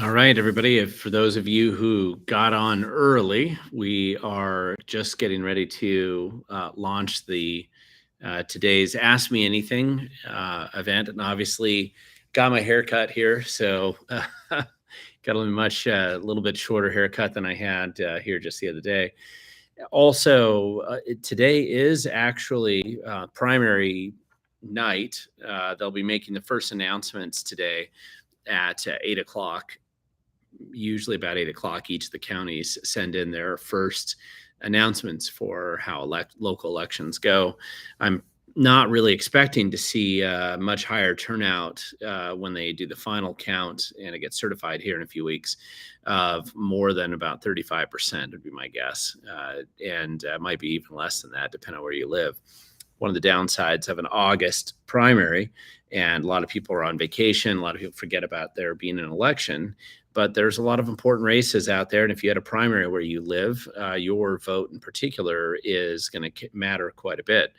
All right, everybody. For those of you who got on early, we are just getting ready to launch the today's Ask Me Anything event, and obviously got my haircut here, so got a little bit shorter haircut than I had here just the other day. Also, today is actually primary night. They'll be making the first announcements today at 8 o'clock. Usually about 8 o'clock, each of the counties send in their first announcements for how local elections go. I'm not really expecting to see much higher turnout when they do the final count and it gets certified here in a few weeks of more than about 35% would be my guess. And might be even less than that, depending on where you live. One of the downsides of an August primary, and a lot of people are on vacation. A lot of people forget about there being an election, but there's a lot of important races out there. And if you had a primary where you live, your vote in particular is going to matter quite a bit.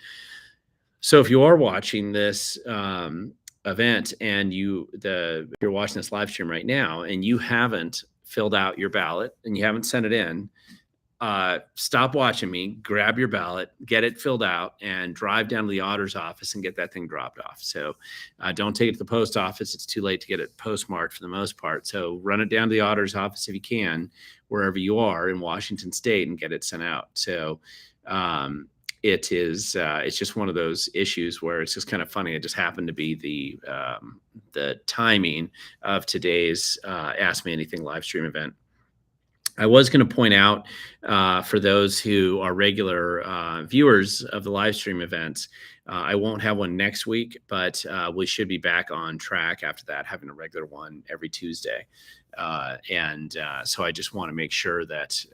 So if you are watching this event and you're watching this live stream right now and you haven't filled out your ballot and you haven't sent it in, stop watching me, grab your ballot, get it filled out, and drive down to the auditor's office and get that thing dropped off. So don't take it to the post office. It's too late to get it postmarked for the most part. So run it down to the auditor's office if you can, wherever you are in Washington State, and get it sent out. So it's just one of those issues where it's just kind of funny. It just happened to be the timing of today's Ask Me Anything live stream event. I was going to point out for those who are regular viewers of the live stream events, I won't have one next week, but we should be back on track after that, having a regular one every Tuesday. So I just want to make sure that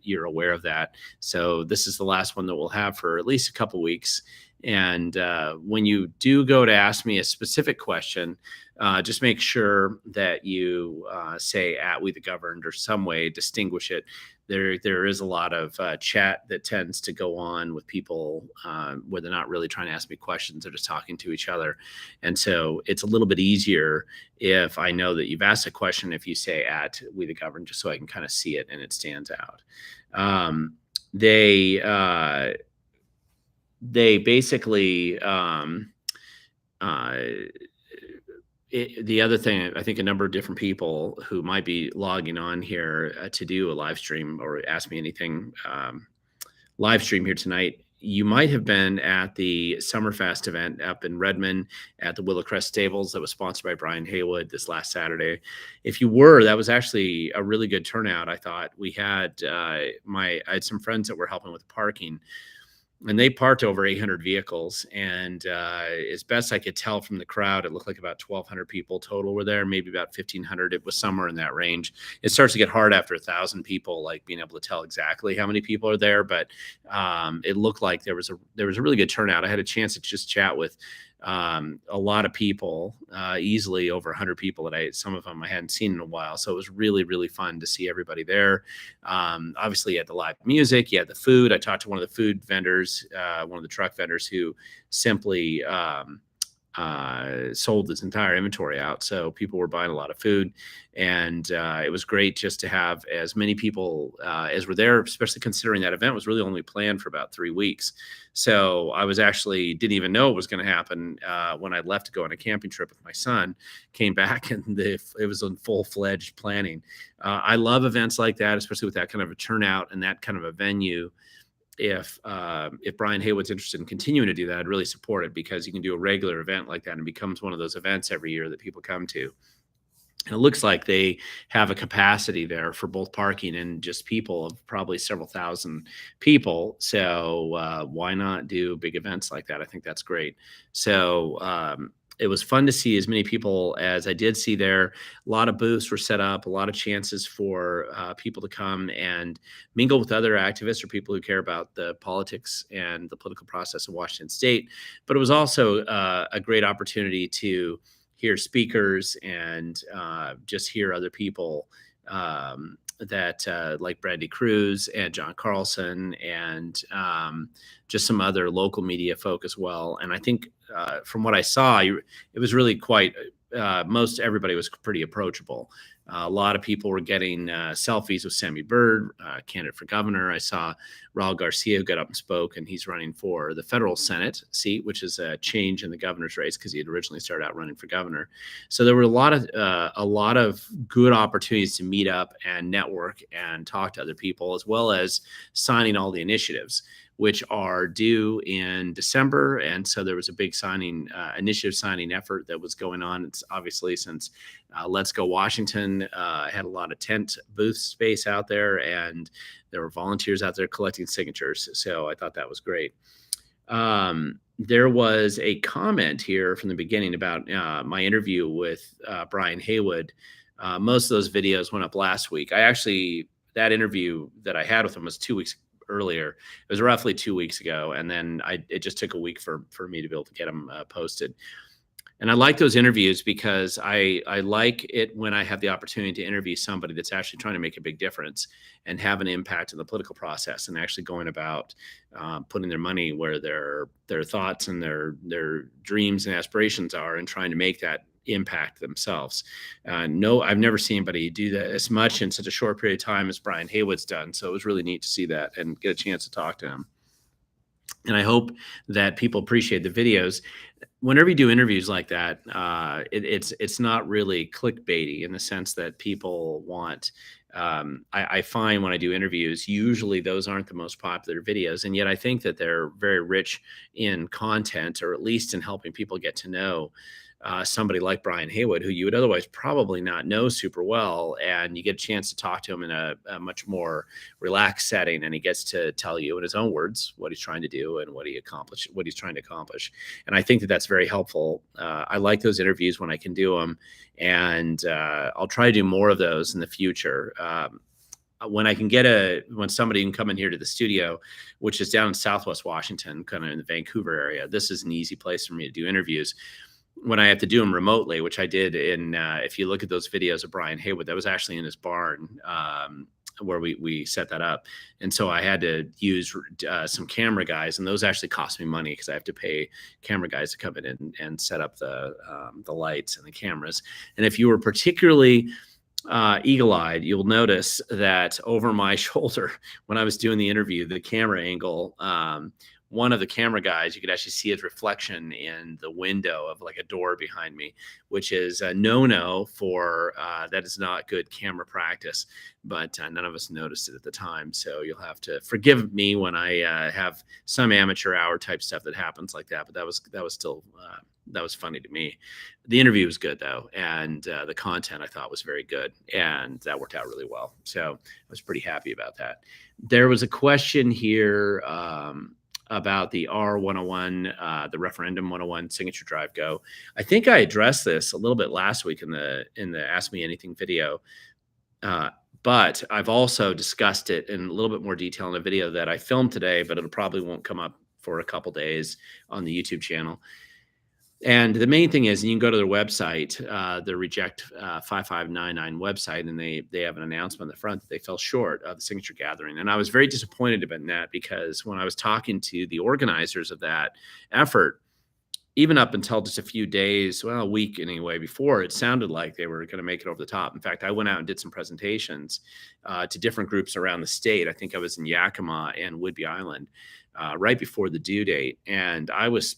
you're aware of that. So this is the last one that we'll have for at least a couple weeks. And when you do go to ask me a specific question, just make sure that you say at We the Governed or some way distinguish it. There is a lot of chat that tends to go on with people where they're not really trying to ask me questions. They're just talking to each other. And so it's a little bit easier if I know that you've asked a question, if you say at We the Governed, just so I can kind of see it and it stands out. They basically the other thing, I think a number of different people who might be logging on here to do a live stream or Ask Me Anything live stream here tonight, you might have been at the Summerfest event up in Redmond at the Willowcrest Stables that was sponsored by Brian Haywood this last Saturday. If you were, that was actually a really good turnout. I thought we had I had some friends that were helping with parking, and they parked over 800 vehicles. And as best I could tell from the crowd, it looked like about 1,200 people total were there, maybe about 1,500. It was somewhere in that range. It starts to get hard after 1,000 people, like being able to tell exactly how many people are there. But it looked like there was a really good turnout. I had a chance to just chat with a lot of people, easily over 100 people that some of them I hadn't seen in a while. So it was really, really fun to see everybody there. Obviously you had the live music, you had the food. I talked to one of the food vendors, one of the truck vendors who simply sold this entire inventory out. So people were buying a lot of food, and it was great just to have as many people as were there, especially considering that event was really only planned for about 3 weeks. So I didn't even know it was going to happen when I left to go on a camping trip with my son. Came back and it was in full-fledged planning. I love events like that, especially with that kind of a turnout and that kind of a venue. If Brian Haywood's interested in continuing to do that, I'd really support it, because you can do a regular event like that and it becomes one of those events every year that people come to. And it looks like they have a capacity there for both parking and just people of probably several thousand people. So why not do big events like that? I think that's great. So it was fun to see as many people as I did see there. A lot of booths were set up, a lot of chances for people to come and mingle with other activists or people who care about the politics and the political process of Washington State. But it was also a great opportunity to hear speakers and just hear other people that like Brandy Cruz and John Carlson and just some other local media folk as well. And I think from what I saw, it was really quite, most everybody was pretty approachable. A lot of people were getting selfies with Sammy Byrd, candidate for governor. I saw Raul Garcia get up and spoke, and he's running for the federal Senate seat, which is a change in the governor's race because he had originally started out running for governor. So there were a lot of good opportunities to meet up and network and talk to other people, as well as signing all the initiatives, which are due in December. And so there was a big initiative signing effort that was going on. It's obviously since Let's Go Washington had a lot of tent booth space out there, and there were volunteers out there collecting signatures. So I thought that was great. There was a comment here from the beginning about my interview with Brian Haywood. Most of those videos went up last week. That interview that I had with him was 2 weeks earlier. It was roughly 2 weeks ago. And then it just took a week for me to be able to get them posted. And I like those interviews because I like it when I have the opportunity to interview somebody that's actually trying to make a big difference and have an impact in the political process, and actually going about putting their money where their thoughts and their dreams and aspirations are, and trying to make that impact themselves. No, I've never seen anybody do that as much in such a short period of time as Brian Haywood's done. So it was really neat to see that and get a chance to talk to him. And I hope that people appreciate the videos. Whenever you do interviews like that, it's not really clickbaity in the sense that people want. I find when I do interviews, usually those aren't the most popular videos, and yet I think that they're very rich in content, or at least in helping people get to know somebody like Brian Haywood, who you would otherwise probably not know super well, and you get a chance to talk to him in a much more relaxed setting, and he gets to tell you in his own words what he's trying to do and what he's trying to accomplish. And I think that that's very helpful. I like those interviews when I can do them, and I'll try to do more of those in the future. When somebody can come in here to the studio, which is down in Southwest Washington, kind of in the Vancouver area, this is an easy place for me to do interviews. When I have to do them remotely, which I did if you look at those videos of Brian Haywood, that was actually in his barn where we set that up. And so I had to use some camera guys, and those actually cost me money because I have to pay camera guys to come in and set up the lights and the cameras. And if you were particularly eagle-eyed, you'll notice that over my shoulder, when I was doing the interview, the camera angle, one of the camera guys, you could actually see his reflection in the window of like a door behind me, which is a no-no for that is not good camera practice. But none of us noticed it at the time. So you'll have to forgive me when I have some amateur hour type stuff that happens like that. But that was still that was funny to me. The interview was good though, and the content I thought was very good, and that worked out really well. So I was pretty happy about that. There was a question here about the R101, the Referendum 101 signature drive go. I think I addressed this a little bit last week in the Ask Me Anything video, but I've also discussed it in a little bit more detail in a video that I filmed today, but it probably won't come up for a couple days on the YouTube channel. And the main thing is, you can go to their website, the Reject 5599 website, and they have an announcement on the front that they fell short of the signature gathering. And I was very disappointed about that, because when I was talking to the organizers of that effort, even up until just a few days, well, a week anyway, before, it sounded like they were going to make it over the top. In fact, I went out and did some presentations to different groups around the state. I think I was in Yakima and Whidbey Island right before the due date. And I was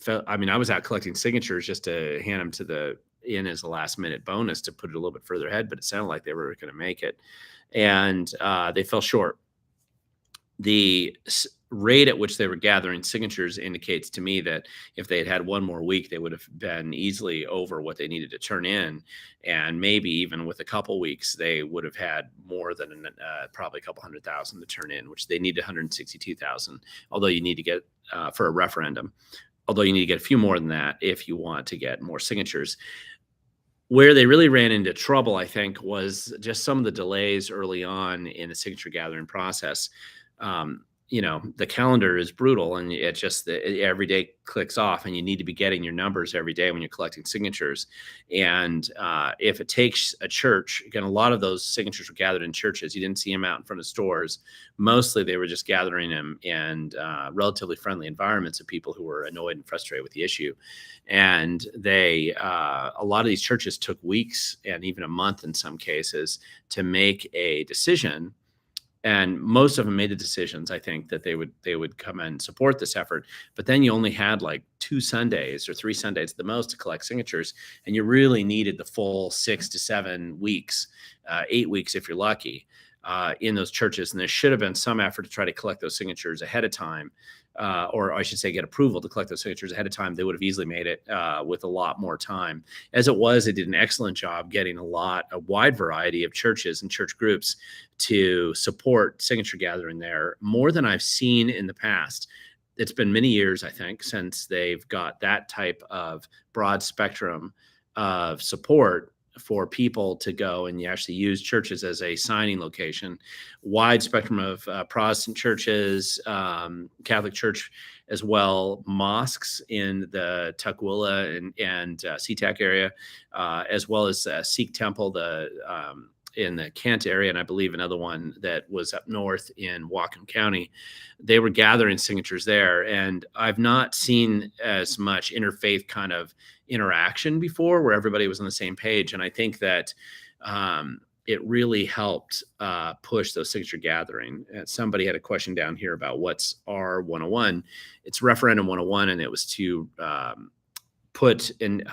out collecting signatures just to hand them in as a last minute bonus to put it a little bit further ahead, but it sounded like they were going to make it. And they fell short. The rate at which they were gathering signatures indicates to me that if they had had one more week, they would have been easily over what they needed to turn in. And maybe even with a couple weeks, they would have had more than probably a couple 100,000 to turn in, which they need 162,000, although you need to get for a referendum. Although you need to get a few more than that if you want to get more signatures. Where they really ran into trouble, I think, was just some of the delays early on in the signature gathering process. the calendar is brutal, and it just every day clicks off, and you need to be getting your numbers every day when you're collecting signatures. And if it takes a church, again, a lot of those signatures were gathered in churches. You didn't see them out in front of stores. Mostly they were just gathering them in relatively friendly environments of people who were annoyed and frustrated with the issue. And a lot of these churches took weeks and even a month in some cases to make a decision, and most of them made the decisions, I think, that they would come and support this effort. But then you only had like 2 Sundays or 3 Sundays at the most to collect signatures, and you really needed the full 6 to 7 weeks, 8 weeks if you're lucky, in those churches. And there should have been some effort to try to collect those signatures ahead of time, or I should say get approval to collect those signatures ahead of time. They would have easily made it with a lot more time. As it was, they did an excellent job getting a wide variety of churches and church groups to support signature gathering there, more than I've seen in the past. It's been many years, I think, since they've got that type of broad spectrum of support for people to go and you actually use churches as a signing location. Wide spectrum of Protestant churches, Catholic Church as well, mosques in the Tukwila and SeaTac area, as well as Sikh Temple, in the Kent area, and I believe another one that was up north in Whatcom County. They were gathering signatures there, and I've not seen as much interfaith kind of interaction before where everybody was on the same page. And I think that it really helped push those signature gathering. Somebody had a question down here about what's R101. It's Referendum 101, and it was to put in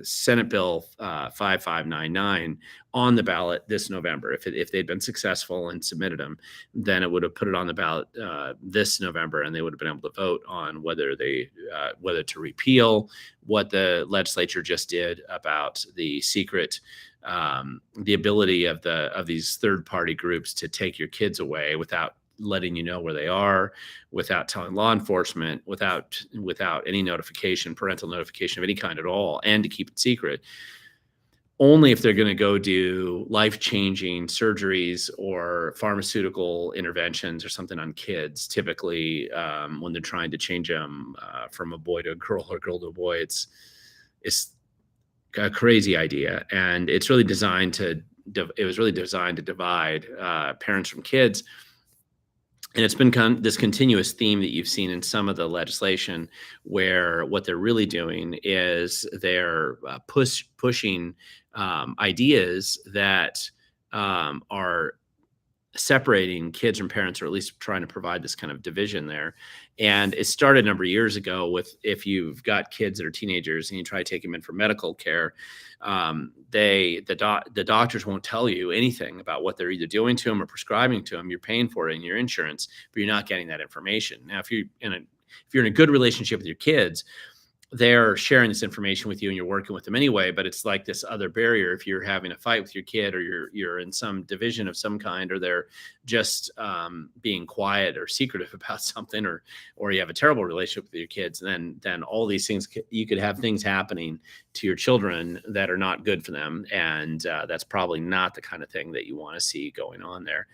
Senate Bill 5599 on the ballot this November. If they'd been successful and submitted them, then it would have put it on the ballot this November, and they would have been able to vote on whether to repeal what the legislature just did about the secret, the ability of these third-party groups to take your kids away without letting you know where they are, without telling law enforcement, without any parental notification of any kind at all, and to keep it secret. Only if they're going to go do life-changing surgeries or pharmaceutical interventions or something on kids, typically when they're trying to change them from a boy to a girl or girl to a boy. It's a crazy idea, and it was really designed to divide parents from kids. And it's been this continuous theme that you've seen in some of the legislation, where what they're really doing is they're pushing ideas that are separating kids from parents, or at least trying to provide this kind of division there. And it started a number of years ago with, if you've got kids that are teenagers and you try to take them in for medical care, the doctors won't tell you anything about what they're either doing to them or prescribing to them. You're paying for it in your insurance, but you're not getting that information. Now, if you're in a good relationship with your kids, they're sharing this information with you and you're working with them anyway. But it's like this other barrier. If you're having a fight with your kid, or you're in some division of some kind, or they're just being quiet or secretive about something, or you have a terrible relationship with your kids, then all these things, you could have things happening to your children that are not good for them. And that's probably not the kind of thing that you want to see going on there.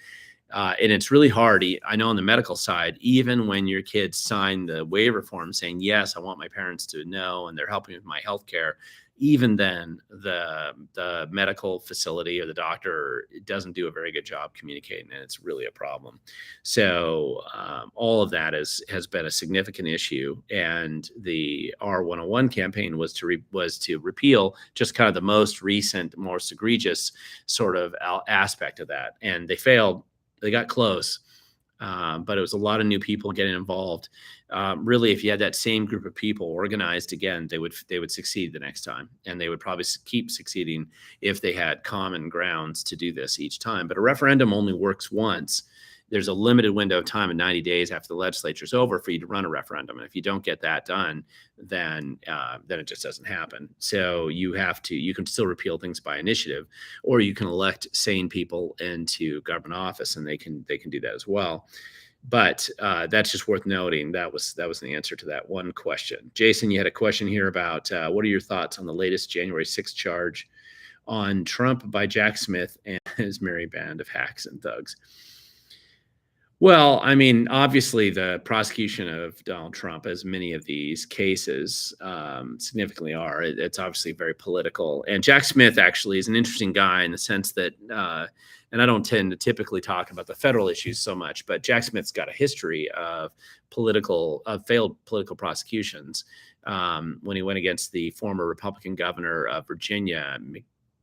And it's really hard. I know on the medical side, even when your kids sign the waiver form saying, yes, I want my parents to know, and they're helping with my health care, even then the medical facility or the doctor doesn't do a very good job communicating, and it's really a problem. So all of that has been a significant issue. And the R101 campaign was to repeal just kind of the most recent, most egregious sort of aspect of that. And they failed. They got close, but it was a lot of new people getting involved. Really, if you had that same group of people organized again, they would succeed the next time, and they would probably keep succeeding if they had common grounds to do this each time. But a referendum only works once. There's a limited window of time of 90 days after the legislature's over for you to run a referendum. And if you don't get that done, then it just doesn't happen. So you can still repeal things by initiative, or you can elect sane people into government office, and they can do that as well. But that's just worth noting. That was the answer to that one question. Jason, you had a question here about what are your thoughts on the latest January 6th charge on Trump by Jack Smith and his merry band of hacks and thugs? Well, I mean, obviously, the prosecution of Donald Trump, as many of these cases significantly are, it's obviously very political. And Jack Smith actually is an interesting guy in the sense that, and I don't tend to typically talk about the federal issues so much, but Jack Smith's got a history of failed political prosecutions. When he went against the former Republican governor of Virginia,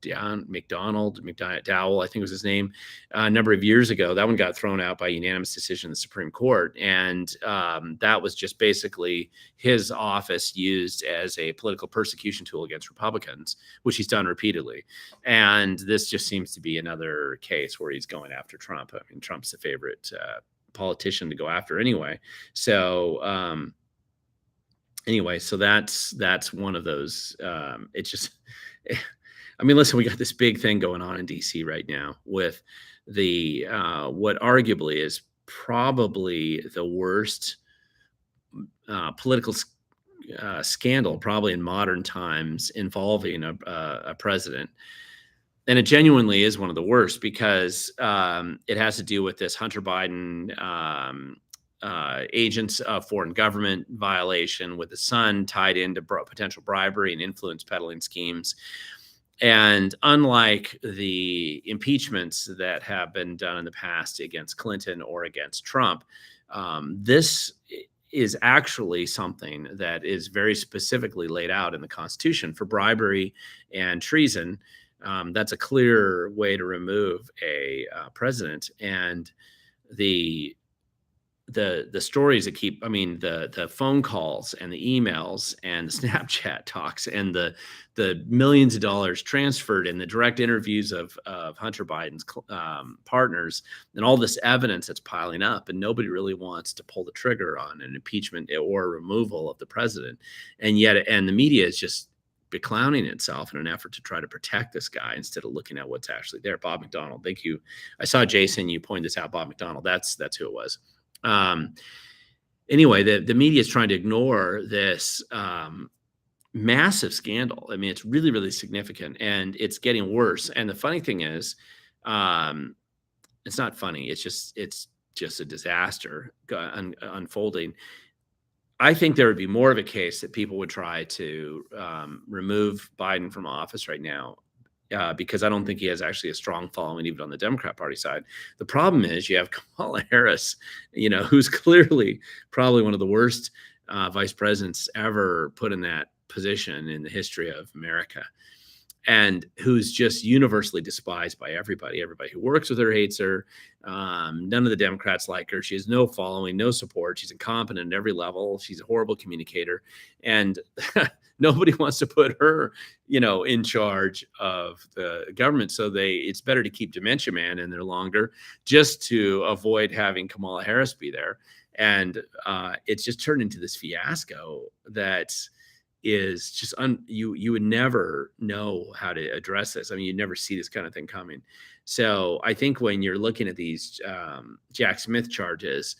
McDowell, I think was his name, a number of years ago. That one got thrown out by unanimous decision in the Supreme Court. And that was just basically his office used as a political persecution tool against Republicans, which he's done repeatedly. And this just seems to be another case where he's going after Trump. I mean, Trump's the favorite politician to go after anyway. So, anyway, so that's one of those. It's just, I mean, listen, we got this big thing going on in DC right now with the what arguably is probably the worst political scandal probably in modern times involving a president. And it genuinely is one of the worst because it has to do with this Hunter Biden agents of foreign government violation with the son tied into potential bribery and influence peddling schemes. And unlike the impeachments that have been done in the past against Clinton or against Trump, this is actually something that is very specifically laid out in the Constitution for bribery and treason. That's a clear way to remove a president. And the the stories that keep, I mean, the phone calls and the emails and the Snapchat talks and the millions of dollars transferred and the direct interviews of Hunter Biden's partners and all this evidence that's piling up, and nobody really wants to pull the trigger on an impeachment or removal of the president. And yet, and the media is just beclowning itself in an effort to try to protect this guy instead of looking at what's actually there. Bob McDonald, thank you. I saw Jason, you pointed this out, Bob McDonald. That's who it was. Anyway, the media is trying to ignore this massive scandal. I mean, it's really, really significant, and it's getting worse. And the funny thing is, it's not funny. It's just a disaster unfolding. I think there would be more of a case that people would try to remove Biden from office right now. Because I don't think he has actually a strong following, even on the Democrat Party side. The problem is you have Kamala Harris, who's clearly probably one of the worst vice presidents ever put in that position in the history of America, and who's just universally despised by everybody. Everybody who works with her hates her. None of the Democrats like her. She has no following, no support. She's incompetent at every level. She's a horrible communicator. And nobody wants to put her, in charge of the government. So it's better to keep Dementia Man in there longer just to avoid having Kamala Harris be there. And it's just turned into this fiasco that is just you would never know how to address this. I mean, you'd never see this kind of thing coming. So I think when you're looking at these Jack Smith charges,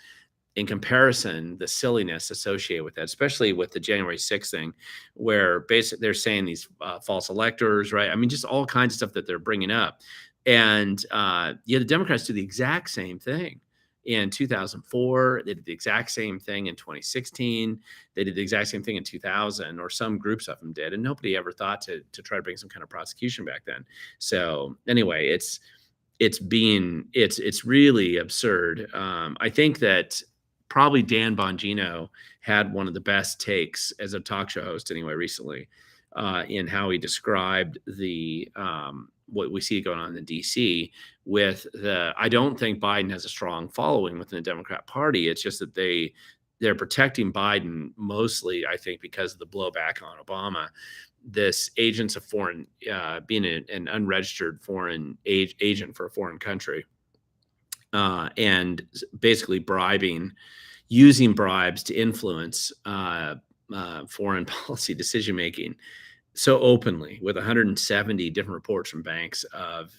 in comparison, the silliness associated with that, especially with the January 6th thing, where basically they're saying these false electors, right? I mean, just all kinds of stuff that they're bringing up. And the Democrats do the exact same thing. In 2004, they did the exact same thing in 2016. They did the exact same thing in 2000, or some groups of them did, and nobody ever thought to try to bring some kind of prosecution back then. So anyway, it's really absurd. I think that probably Dan Bongino had one of the best takes as a talk show host anyway recently, in how he described the what we see going on in DC with I don't think Biden has a strong following within the Democrat Party. It's just that they're protecting Biden mostly, I think, because of the blowback on Obama. This agents of foreign, being an unregistered foreign agent for a foreign country, and basically using bribes to influence foreign policy decision making so openly, with 170 different reports from banks of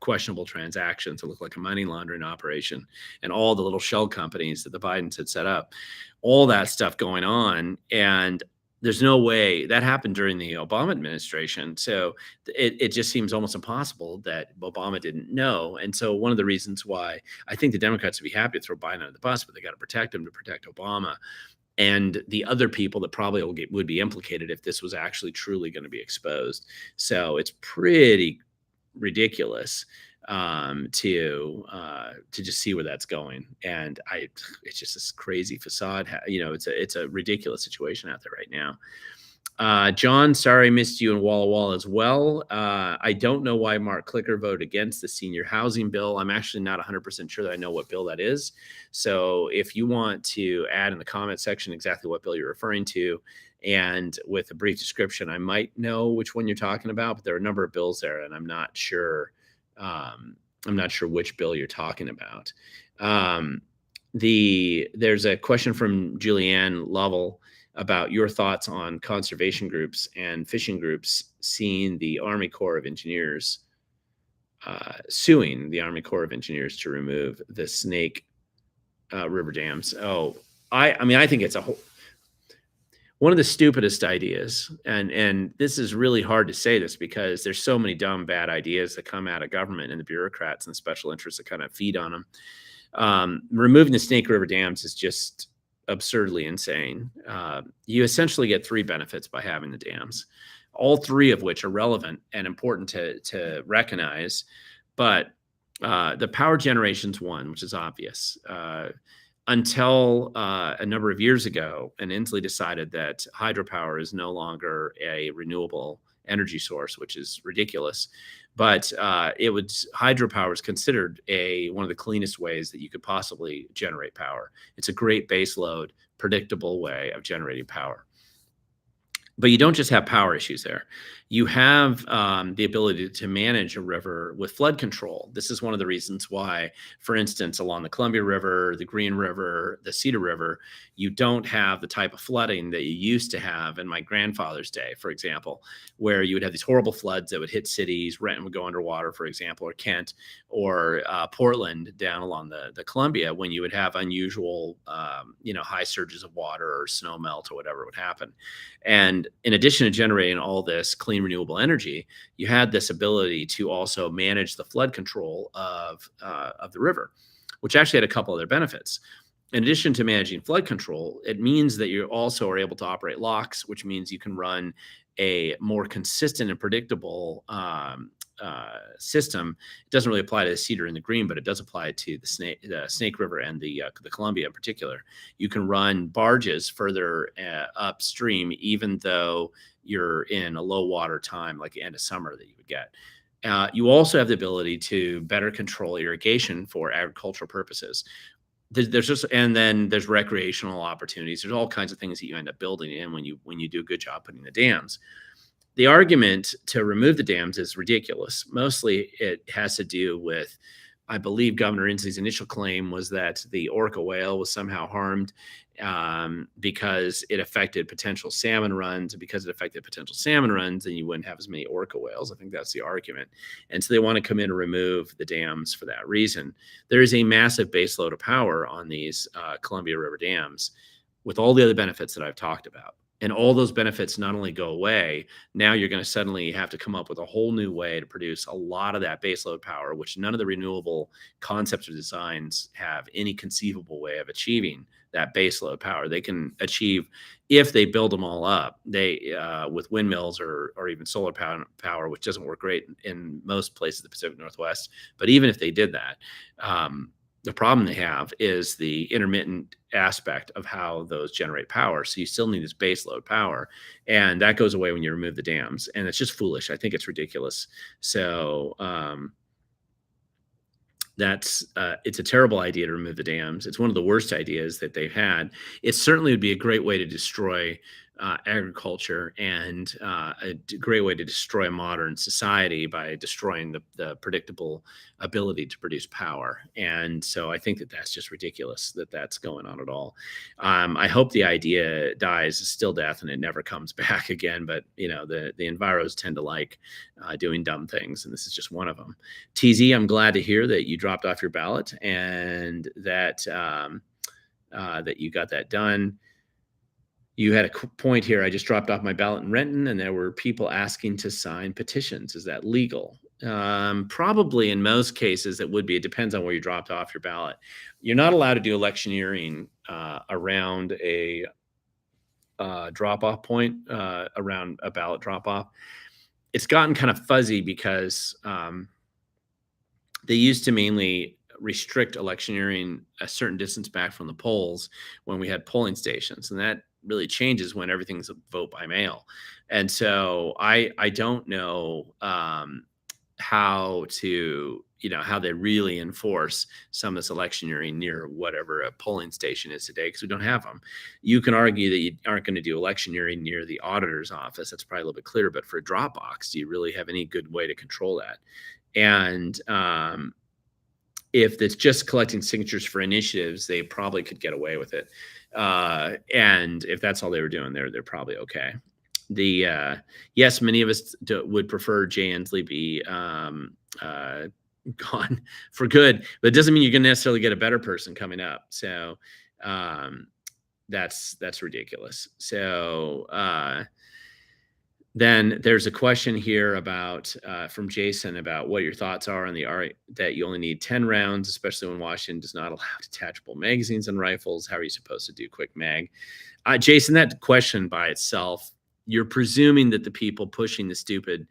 questionable transactions that look like a money laundering operation, and all the little shell companies that the Bidens had set up, all that stuff going on. And there's no way that happened during the Obama administration. So it just seems almost impossible that Obama didn't know. And so one of the reasons why I think the Democrats would be happy to throw Biden under the bus, but they got to protect him to protect Obama and the other people that probably would be implicated if this was actually truly going to be exposed. So it's pretty ridiculous to just see where that's going. And it's just this crazy facade. It's a ridiculous situation out there right now. John, sorry I missed you in Walla Walla as well. I don't know why Mark Clicker voted against the senior housing bill. I'm actually not 100% sure that I know what bill that is. So if you want to add in the comment section exactly what bill you're referring to, and with a brief description, I might know which one you're talking about, but there are a number of bills there, and I'm not sure. I'm not sure which bill you're talking about. There's a question from Julianne Lovell about your thoughts on conservation groups and fishing groups seeing the Army Corps of Engineers suing the Army Corps of Engineers to remove the Snake River dams. I think it's one of the stupidest ideas, and this is really hard to say this because there's so many dumb, bad ideas that come out of government and the bureaucrats and the special interests that kind of feed on them. Removing the Snake River dams is just absurdly insane. You essentially get three benefits by having the dams, all three of which are relevant and important to recognize. But the power generation's one, which is obvious. Until a number of years ago, and Inslee decided that hydropower is no longer a renewable energy source, which is ridiculous. But hydropower is considered one of the cleanest ways that you could possibly generate power. It's a great baseload, predictable way of generating power. But you don't just have power issues there. You have the ability to manage a river with flood control. This is one of the reasons why, for instance, along the Columbia River, the Green River, the Cedar River, you don't have the type of flooding that you used to have in my grandfather's day, for example, where you would have these horrible floods that would hit cities. Renton would go underwater, for example, or Kent, or Portland down along the Columbia, when you would have unusual, high surges of water or snow melt or whatever would happen. And in addition to generating all this clean renewable energy, you had this ability to also manage the flood control of the river, which actually had a couple other benefits. In addition to managing flood control, it means that you also are able to operate locks, which means you can run a more consistent and predictable system. It doesn't really apply to the Cedar and the Green, but it does apply to the Snake River and the Columbia in particular. You can run barges further upstream, even though you're in a low water time, like the end of summer that you would get. You also have the ability to better control irrigation for agricultural purposes. And then there's recreational opportunities. There's all kinds of things that you end up building in when you do a good job putting the dams. The argument to remove the dams is ridiculous. Mostly it has to do with, I believe Governor Inslee's initial claim was that the orca whale was somehow harmed because it affected potential salmon runs. And because it affected potential salmon runs, then you wouldn't have as many orca whales. I think that's the argument. And so they want to come in and remove the dams for that reason. There is a massive baseload of power on these Columbia River dams with all the other benefits that I've talked about. And all those benefits not only go away, now you're going to suddenly have to come up with a whole new way to produce a lot of that baseload power, which none of the renewable concepts or designs have any conceivable way of achieving that baseload power. They can achieve, if they build them all up, with windmills or even solar power, which doesn't work great in most places of the Pacific Northwest. But even if they did that, the problem they have is the intermittent aspect of how those generate power. So you still need this baseload power, and that goes away when you remove the dams. And it's just foolish. I think it's ridiculous. So it's a terrible idea to remove the dams. It's one of the worst ideas that they've had. It certainly would be a great way to destroy agriculture and a great way to destroy a modern society by destroying the predictable ability to produce power. And so I think that that's just ridiculous that that's going on at all. I hope the idea dies a still death and it never comes back again. But the enviros tend to like doing dumb things, and this is just one of them. TZ, I'm glad to hear that you dropped off your ballot and that that you got that done. You had a point here. I just dropped off my ballot in Renton, and there were people asking to sign petitions. Is that legal? Probably in most cases it would be. It depends on where you dropped off your ballot. You're not allowed to do electioneering around a drop-off point, around a ballot drop-off. It's gotten kind of fuzzy because they used to mainly restrict electioneering a certain distance back from the polls when we had polling stations, and that really changes when everything's a vote by mail. And so I don't know how to how they really enforce some of this electioneering near whatever a polling station is today, because we don't have them. You can argue that you aren't going to do electioneering near the auditor's office. That's probably a little bit clearer. But for a drop box, do you really have any good way to control that? And if it's just collecting signatures for initiatives, they probably could get away with it. And if that's all they were doing, they're probably okay. Yes, many of us would prefer Jay Inslee be gone for good, but it doesn't mean you're going to necessarily get a better person coming up. So that's ridiculous. So then there's a question here about from Jason about what your thoughts are on the that you only need 10 rounds, especially when Washington does not allow detachable magazines and rifles. How are you supposed to do quick mag? Jason, that question by itself, you're presuming that the people pushing the stupid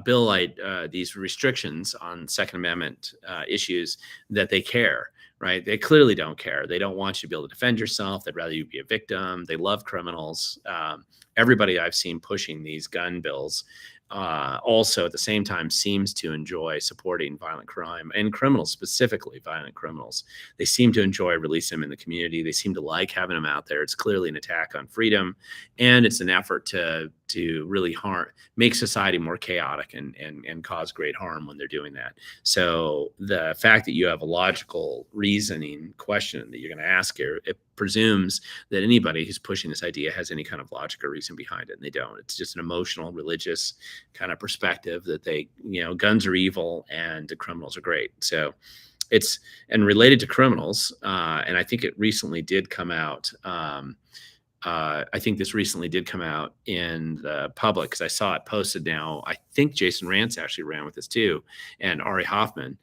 bill, these restrictions on Second Amendment issues, that they care, right? They clearly don't care. They don't want you to be able to defend yourself. They'd rather you be a victim. They love criminals. Everybody I've seen pushing these gun bills also at the same time seems to enjoy supporting violent crime and criminals, specifically violent criminals. They seem to enjoy releasing them in the community. They seem to like having them out there. It's clearly an attack on freedom, and it's an effort to really make society more chaotic and cause great harm when they're doing that. So the fact that you have a logical reasoning question that you're going to ask here, it presumes that anybody who's pushing this idea has any kind of logic or reason behind it, and they don't. It's just an emotional, religious kind of perspective that guns are evil and the criminals are great. So and related to criminals, and I think it recently did come out. I think this recently did come out in the public because I saw it posted now. I think Jason Rance actually ran with this too, and Ari Hoffman.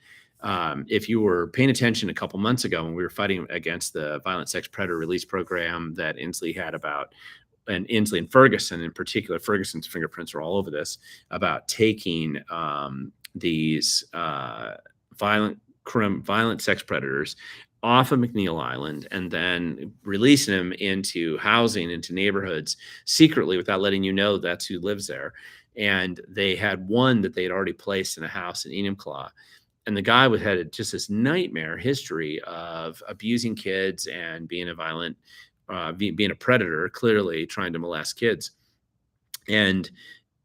If you were paying attention a couple months ago when we were fighting against the violent sex predator release program that Inslee had and Inslee and Ferguson in particular, Ferguson's fingerprints are all over this, about taking these violent sex predators off of McNeil Island and then releasing them into housing, into neighborhoods secretly without letting you know that's who lives there. And they had one that they had already placed in a house in Enumclaw. And the guy had just this nightmare history of abusing kids and being being a predator, clearly trying to molest kids. And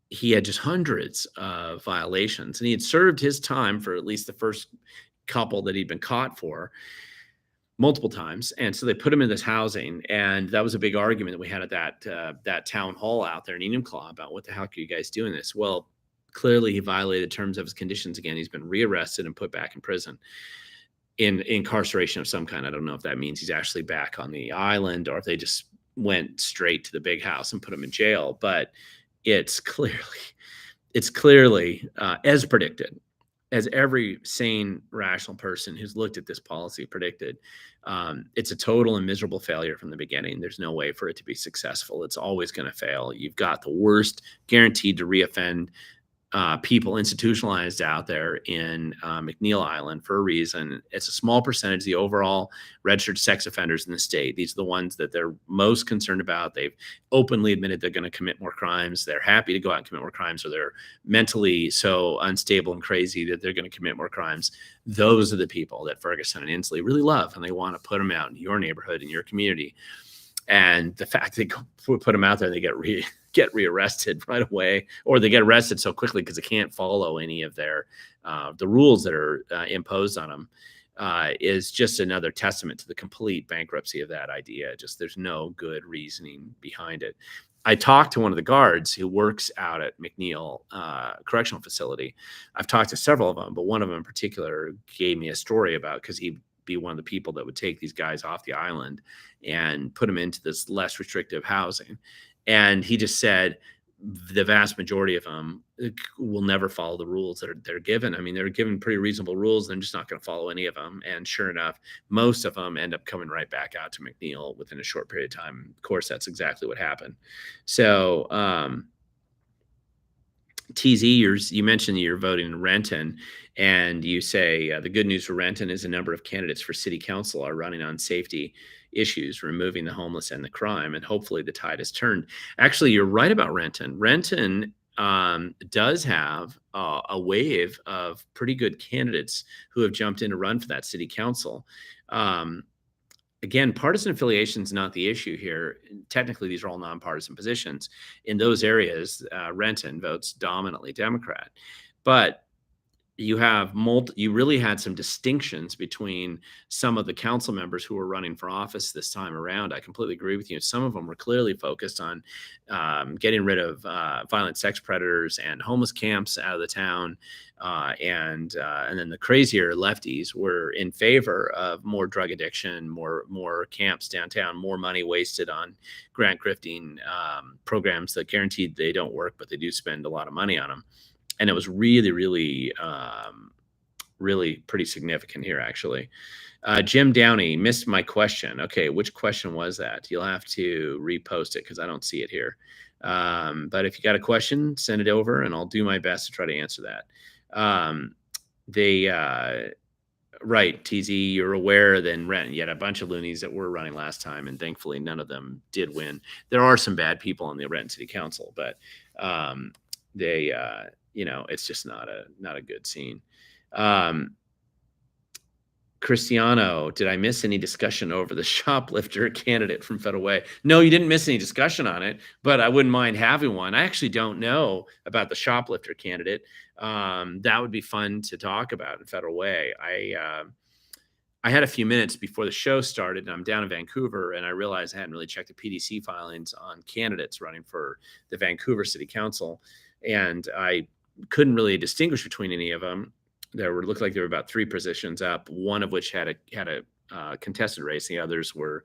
he had just hundreds of violations, and he had served his time for at least the first couple that he'd been caught for multiple times. And so they put him in this housing, and that was a big argument that we had at that town hall out there in Enumclaw about what the heck are you guys doing this? Well, clearly he violated terms of his conditions again. He's been rearrested and put back in prison in incarceration of some kind. I don't know if that means he's actually back on the island or if they just went straight to the big house and put him in jail. But it's clearly as predicted, as every sane, rational person who's looked at this policy predicted. It's a total and miserable failure from the beginning. There's no way for it to be successful. It's always going to fail. You've got the worst guaranteed to reoffend people institutionalized out there in McNeil Island for a reason. It's a small percentage of the overall registered sex offenders in the state. These are the ones that they're most concerned about. They've openly admitted they're going to commit more crimes. They're happy to go out and commit more crimes, or they're mentally so unstable and crazy that they're going to commit more crimes. Those are the people that Ferguson and Inslee really love, and they want to put them out in your neighborhood, in your community. And the fact they put them out there, they get rearrested right away, or they get arrested so quickly because they can't follow any of their the rules that are imposed on them, is just another testament to the complete bankruptcy of that idea. Just there's no good reasoning behind it. I talked to one of the guards who works out at McNeil Correctional Facility. I've talked to several of them, but one of them in particular gave me a story about, because he be one of the people that would take these guys off the island and put them into this less restrictive housing. And he just said the vast majority of them will never follow the rules that they're given. I mean, they're given pretty reasonable rules. They're just not going to follow any of them. And sure enough, most of them end up coming right back out to McNeil within a short period of time. Of course, that's exactly what happened. So, TZ, you mentioned you're voting in Renton, and you say the good news for Renton is a number of candidates for city council are running on safety issues, removing the homeless and the crime, and hopefully the tide has turned. Actually, you're right about Renton. Renton does have a wave of pretty good candidates who have jumped in to run for that city council. Again, partisan affiliation is not the issue here. Technically, these are all nonpartisan positions. In those areas, Renton votes dominantly Democrat. But you really had some distinctions between some of the council members who were running for office this time around. I completely agree with you. Some of them were clearly focused on getting rid of violent sex predators and homeless camps out of the town. And then the crazier lefties were in favor of more drug addiction, more camps downtown, more money wasted on grant grifting programs that guaranteed they don't work, but they do spend a lot of money on them. And it was really, really, really pretty significant here, actually. Jim Downey missed my question. Okay, which question was that? You'll have to repost it because I don't see it here. But if you got a question, send it over, and I'll do my best to try to answer that. Right, TZ, you're aware that in Renton, you had a bunch of loonies that were running last time, and thankfully none of them did win. There are some bad people on the Renton City Council, but it's just not a good scene. Cristiano, did I miss any discussion over the shoplifter candidate from Federal Way? No, you didn't miss any discussion on it, but I wouldn't mind having one. I actually don't know about the shoplifter candidate. That would be fun to talk about in Federal Way. I had a few minutes before the show started, and I'm down in Vancouver, and I realized I hadn't really checked the PDC filings on candidates running for the Vancouver City Council, and I couldn't really distinguish between any of them. Looked like there were about 3 positions up, one of which had a contested race. The others were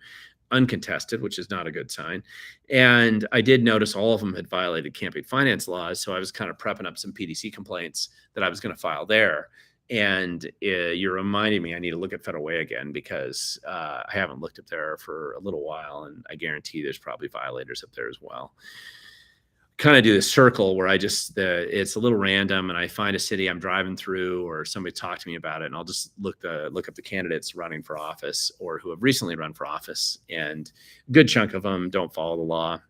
uncontested, which is not a good sign. And I did notice all of them had violated campaign finance laws. So I was kind of prepping up some PDC complaints that I was going to file there. And you're reminding me I need to look at Federal Way again because I haven't looked up there for a little while. And I guarantee there's probably violators up there as well. Kind of do this circle where it's a little random, and I find a city I'm driving through or somebody talked to me about it, and I'll just look up the candidates running for office or who have recently run for office, and a good chunk of them don't follow the law.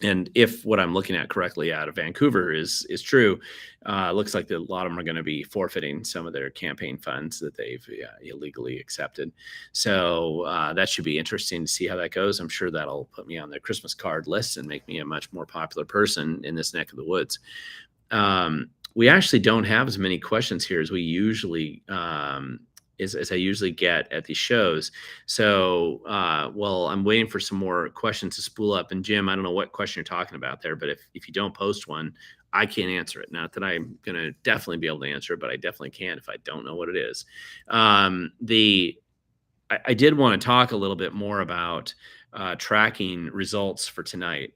And if what I'm looking at correctly out of Vancouver is true, it looks like a lot of them are going to be forfeiting some of their campaign funds that they've illegally accepted. So that should be interesting to see how that goes. I'm sure that'll put me on their Christmas card list and make me a much more popular person in this neck of the woods. We actually don't have as many questions here as we usually as I usually get at these shows. So, I'm waiting for some more questions to spool up. And Jim, I don't know what question you're talking about there, but if you don't post one, I can't answer it. Not that I'm going to definitely be able to answer it, but I definitely can if I don't know what it is. I did want to talk a little bit more about tracking results for tonight.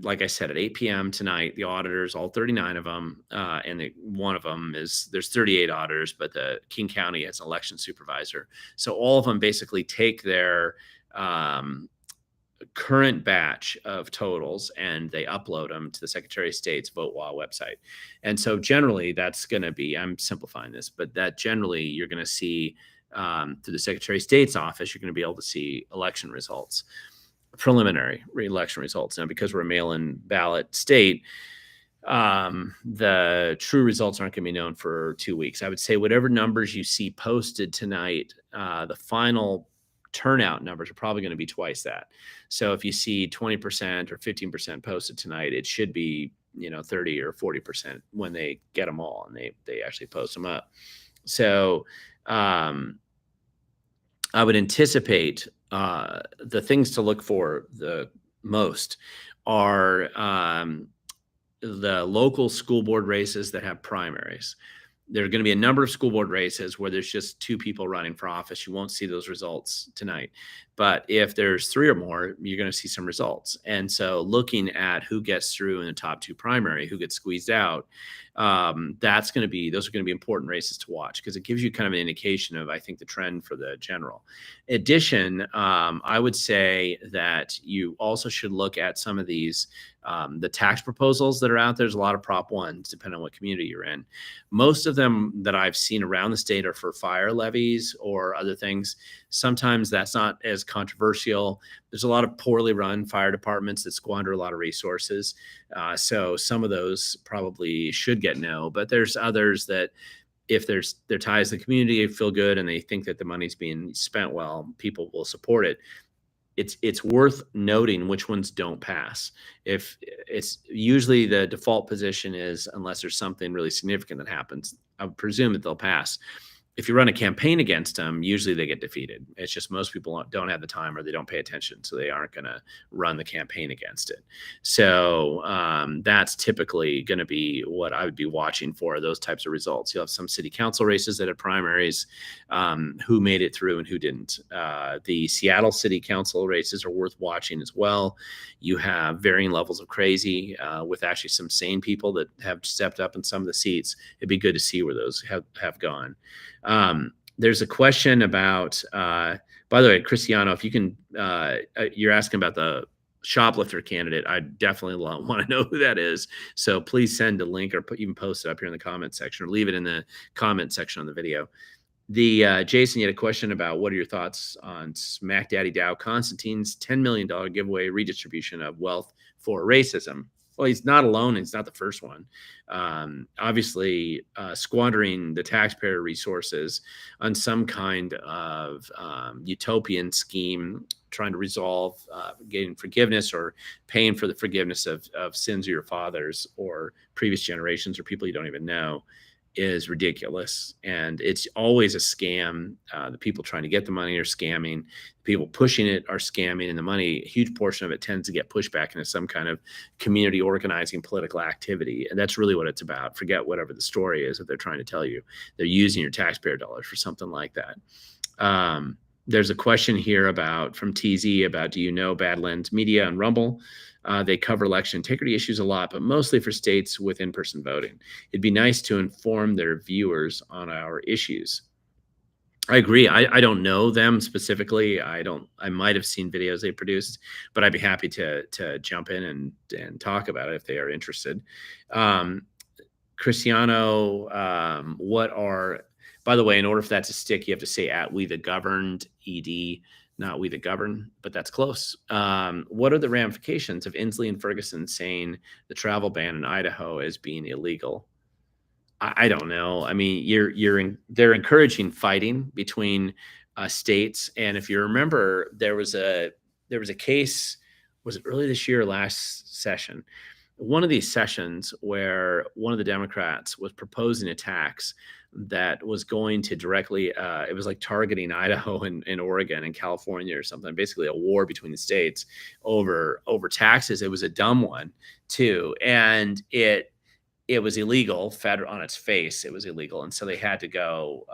Like I said, at 8 p.m. tonight, the auditors, all 39 of them, and one of them there's 38 auditors, but the King County has an election supervisor. So all of them basically take their current batch of totals and they upload them to the Secretary of State's VoteWa website. And so generally that's going to be, I'm simplifying this, but that generally you're going to see through the Secretary of State's office, you're going to be able to see election results. Preliminary election results. Now, because we're a mail-in ballot state, the true results aren't going to be known for 2 weeks. I would say whatever numbers you see posted tonight, the final turnout numbers are probably going to be twice that. So if you see 20% or 15% posted tonight, it should be 30 or 40% when they get them all and they actually post them up. So I would anticipate the things to look for the most are the local school board races that have primaries. There are going to be a number of school board races where there's just two people running for office. You won't see those results tonight. But if there's three or more, you're going to see some results. And so looking at who gets through in the top two primary, who gets squeezed out, those are going to be important races to watch because it gives you kind of an indication of, I think, the trend for the general. In addition, I would say that you also should look at some of these, the tax proposals that are out there. There's a lot of Prop 1s, depending on what community you're in. Most of them that I've seen around the state are for fire levies or other things. Sometimes that's not as controversial. There's a lot of poorly run fire departments that squander a lot of resources. So some of those probably should get no, but there's others that if their ties to the community feel good and they think that the money's being spent well, people will support it. It's worth noting which ones don't pass. If it's usually the default position is unless there's something really significant that happens, I would presume that they'll pass. If you run a campaign against them, usually they get defeated. It's just most people don't have the time or they don't pay attention, so they aren't going to run the campaign against it. So that's typically going to be what I would be watching for, those types of results. You'll have some city council races that had primaries, who made it through and who didn't. The Seattle city council races are worth watching as well. You have varying levels of crazy with actually some sane people that have stepped up in some of the seats. It'd be good to see where those have gone. There's a question about, by the way, Cristiano, if you can, you're asking about the shoplifter candidate. I definitely want to know who that is. So please send a link or even post it up here in the comment section or leave it in the comment section on the video. Jason, you had a question about what are your thoughts on Smack Daddy Dow Constantine's $10 million giveaway redistribution of wealth for racism? Well, he's not alone. He's not the first one. Obviously, squandering the taxpayer resources on some kind of utopian scheme, trying to resolve getting forgiveness or paying for the forgiveness of sins of your fathers or previous generations or people you don't even know, is ridiculous. And it's always a scam. The people trying to get the money are scamming. The people pushing it are scamming. And the money, a huge portion of it tends to get pushed back into some kind of community organizing political activity. And that's really what it's about. Forget whatever the story is that they're trying to tell you. They're using your taxpayer dollars for something like that. There's a question here from TZ about, do you know Badlands Media and Rumble? They cover election integrity issues a lot, but mostly for states with in-person voting. It'd be nice to inform their viewers on our issues. I agree. I don't know them specifically. I might have seen videos they produced, but I'd be happy to jump in and talk about it if they are interested. Cristiano, by the way, in order for that to stick, you have to say at We the Governed, ED, not We the Govern, but that's close. What are the ramifications of Inslee and Ferguson saying the travel ban in Idaho is being illegal? I don't know. I mean, they're encouraging fighting between states, and if you remember, there was a case. Was it early this year or last session? One of these sessions where one of the Democrats was proposing a tax that was going to directly, it was like targeting Idaho and Oregon and California or something, basically a war between the states over taxes. It was a dumb one too. And it was illegal, federal on its face, it was illegal. And so they had to go,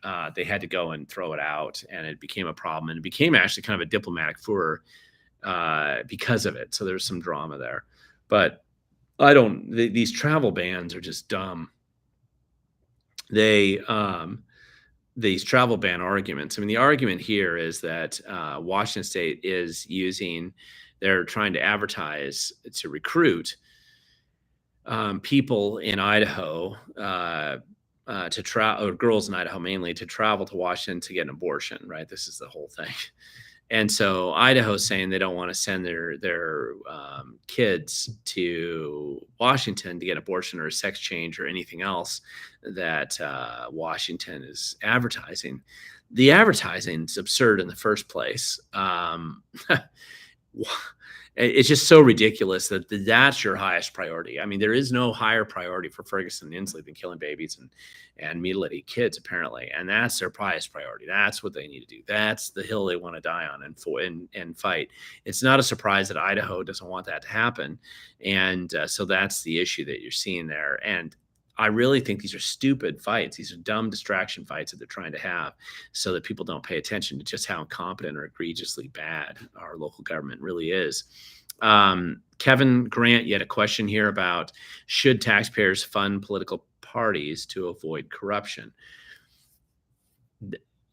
and throw it out, and it became a problem, and it became actually kind of a diplomatic furor because of it. So there's some drama there, but these travel bans are just dumb. These travel ban arguments. I mean, the argument here is that Washington State they're trying to advertise to recruit people in Idaho to travel, or girls in Idaho mainly, to travel to Washington to get an abortion, right? This is the whole thing. And so Idaho's saying they don't want to send their kids to Washington to get abortion or a sex change or anything else that Washington is advertising. The advertising is absurd in the first place. It's just so ridiculous that that's your highest priority. I mean, there is no higher priority for Ferguson and Inslee than killing babies and mutilating kids, apparently. And that's their highest priority. That's what they need to do. That's the hill they want to die on and fight. It's not a surprise that Idaho doesn't want that to happen. And so that's the issue that you're seeing there. And I really think these are stupid fights. These are dumb distraction fights that they're trying to have so that people don't pay attention to just how incompetent or egregiously bad our local government really is. Kevin Grant, you had a question here about should taxpayers fund political parties to avoid corruption?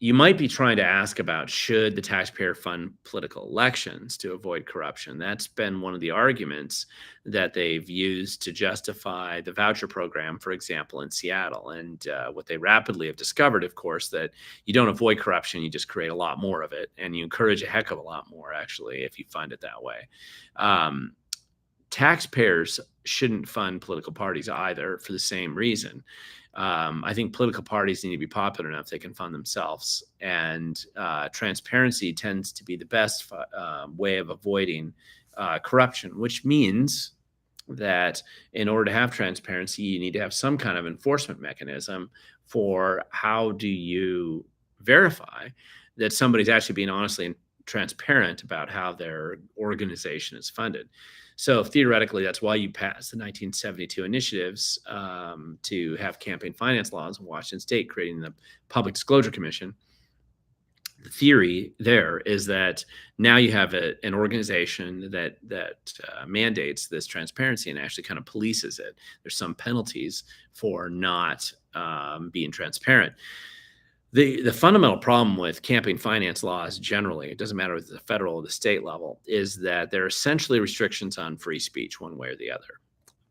You might be trying to ask about should the taxpayer fund political elections to avoid corruption. That's been one of the arguments that they've used to justify the voucher program, for example, in Seattle. And what they rapidly have discovered, of course, that you don't avoid corruption, you just create a lot more of it. And you encourage a heck of a lot more, actually, if you fund it that way. Taxpayers shouldn't fund political parties either for the same reason. I think political parties need to be popular enough they can fund themselves, and transparency tends to be the best way of avoiding corruption, which means that in order to have transparency, you need to have some kind of enforcement mechanism for how do you verify that somebody's actually being honestly and transparent about how their organization is funded. So theoretically, that's why you passed the 1972 initiatives to have campaign finance laws in Washington State, creating the Public Disclosure Commission. The theory there is that now you have an organization that mandates this transparency and actually kind of polices it. There's some penalties for not being transparent. The fundamental problem with campaign finance laws generally, it doesn't matter if it's the federal or the state level, is that they're essentially restrictions on free speech one way or the other.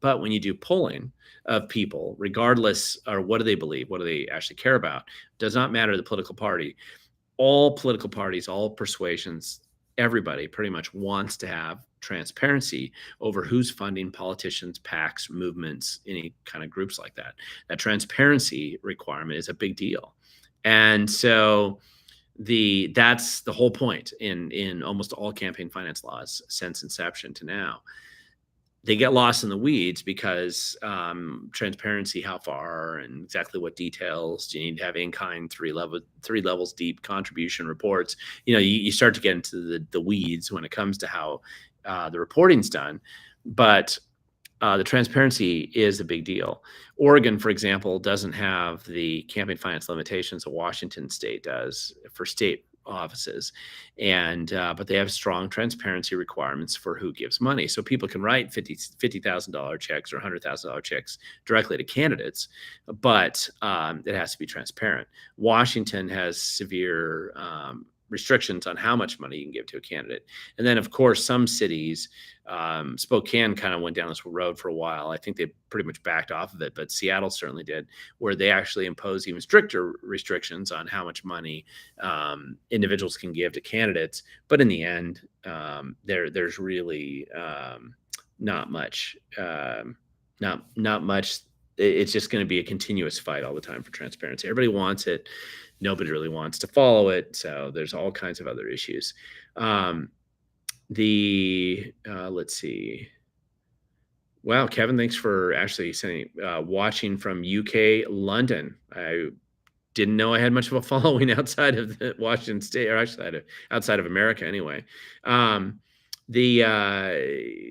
But when you do polling of people, regardless or what do they believe, what do they actually care about, does not matter the political party. All political parties, all persuasions, everybody pretty much wants to have transparency over who's funding politicians, PACs, movements, any kind of groups like that. That transparency requirement is a big deal. And so that's the whole point in almost all campaign finance laws since inception to now. They get lost in the weeds because transparency, how far and exactly what details do you need to have in-kind, three levels deep contribution reports. You start to get into the weeds when it comes to how the reporting's done. But the transparency is a big deal. Oregon, for example, doesn't have the campaign finance limitations that Washington State does for state offices, but they have strong transparency requirements for who gives money. So people can write $50,000 checks or $100,000 checks directly to candidates, but it has to be transparent. Washington has severe restrictions on how much money you can give to a candidate. And then, of course, some cities, Spokane kind of went down this road for a while. I think they pretty much backed off of it, but Seattle certainly did, where they actually impose even stricter restrictions on how much money individuals can give to candidates. But in the end, there's really not much. Not much. It's just going to be a continuous fight all the time for transparency. Everybody wants it. Nobody really wants to follow it. So there's all kinds of other issues. Let's see. Wow, Kevin, thanks for actually sending, watching from UK, London. I didn't know I had much of a following outside of the Washington State, or actually outside of America anyway.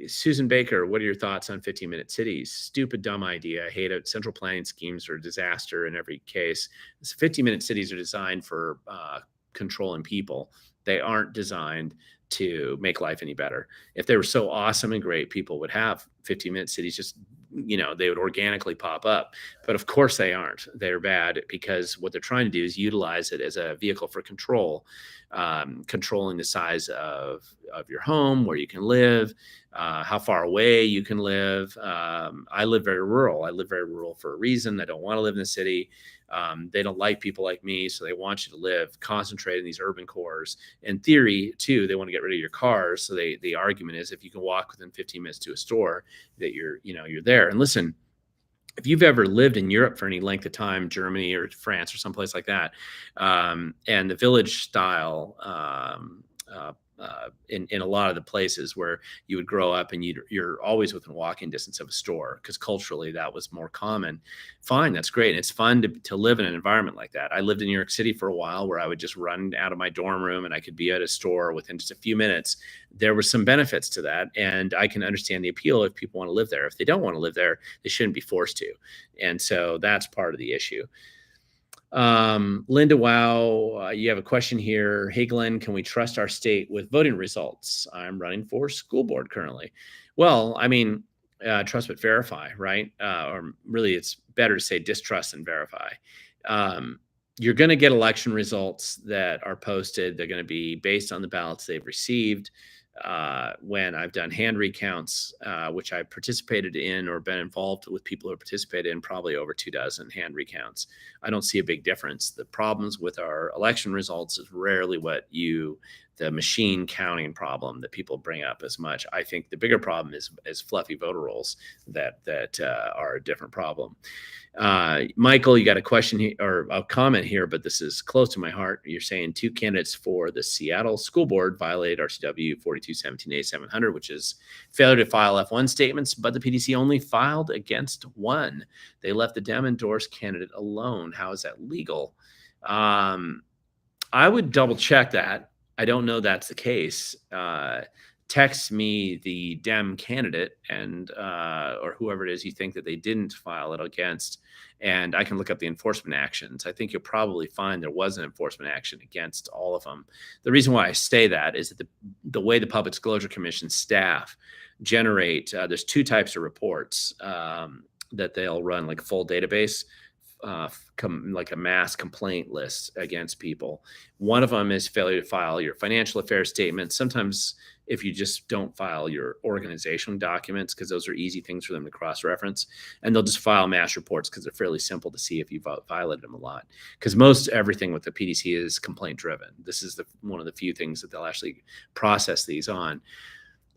Susan Baker, what are your thoughts on 15-minute cities? Stupid, dumb idea. I hate it. Central planning schemes are a disaster in every case. 15-minute cities are designed for controlling people. They aren't designed to make life any better. If they were so awesome and great, people would have 15-minute cities, just, they would organically pop up. But of course they aren't. They're bad because what they're trying to do is utilize it as a vehicle for control, controlling the size of your home, where you can live, how far away you can live. I live very rural. I live very rural for a reason. I don't want to live in the city. They don't like people like me, so they want you to live concentrated in these urban cores. In theory, too, they want to get rid of your cars. So the argument is if you can walk within 15 minutes to a store, that you're there. And listen, if you've ever lived in Europe for any length of time, Germany or France or someplace like that, and the village style in a lot of the places where you would grow up and you're always within walking distance of a store, because culturally that was more common. Fine, that's great. And it's fun to live in an environment like that. I lived in New York City for a while where I would just run out of my dorm room and I could be at a store within just a few minutes. There were some benefits to that, and I can understand the appeal if people want to live there. If they don't want to live there, they shouldn't be forced to. And so that's part of the issue. Linda, wow, you have a question here. Hey, Glenn, can we trust our state with voting results? I'm running for school board currently. Well, I mean, trust but verify, right? Or really, it's better to say distrust and verify. You're going to get election results that are posted. They're going to be based on the ballots they've received. When I've done hand recounts, which I participated in or been involved with people who participated in probably over 24 hand recounts, I don't see a big difference. The problems with our election results is rarely the machine counting problem that people bring up as much. I think the bigger problem is fluffy voter rolls that are a different problem. Michael, you got a question here, or a comment here, but this is close to my heart. You're saying 2 candidates for the Seattle School Board violated RCW 4217A700, which is failure to file F1 statements, but the PDC only filed against one. They left the Dem-endorsed candidate alone. How is that legal? I would double check that. I don't know that's the case. Text me the Dem candidate and or whoever it is you think that they didn't file it against, and I can look up the enforcement actions. I think you'll probably find there was an enforcement action against all of them. The reason why I say that is that the way the Public Disclosure Commission staff generate, there's 2 types of reports that they'll run, like a full database, like a mass complaint list against people. One of them is failure to file your financial affairs statement. Sometimes if you just don't file your organizational documents, because those are easy things for them to cross-reference, and they'll just file mass reports because they're fairly simple to see if you violated them a lot. Because most everything with the PDC is complaint-driven. This is one of the few things that they'll actually process these on.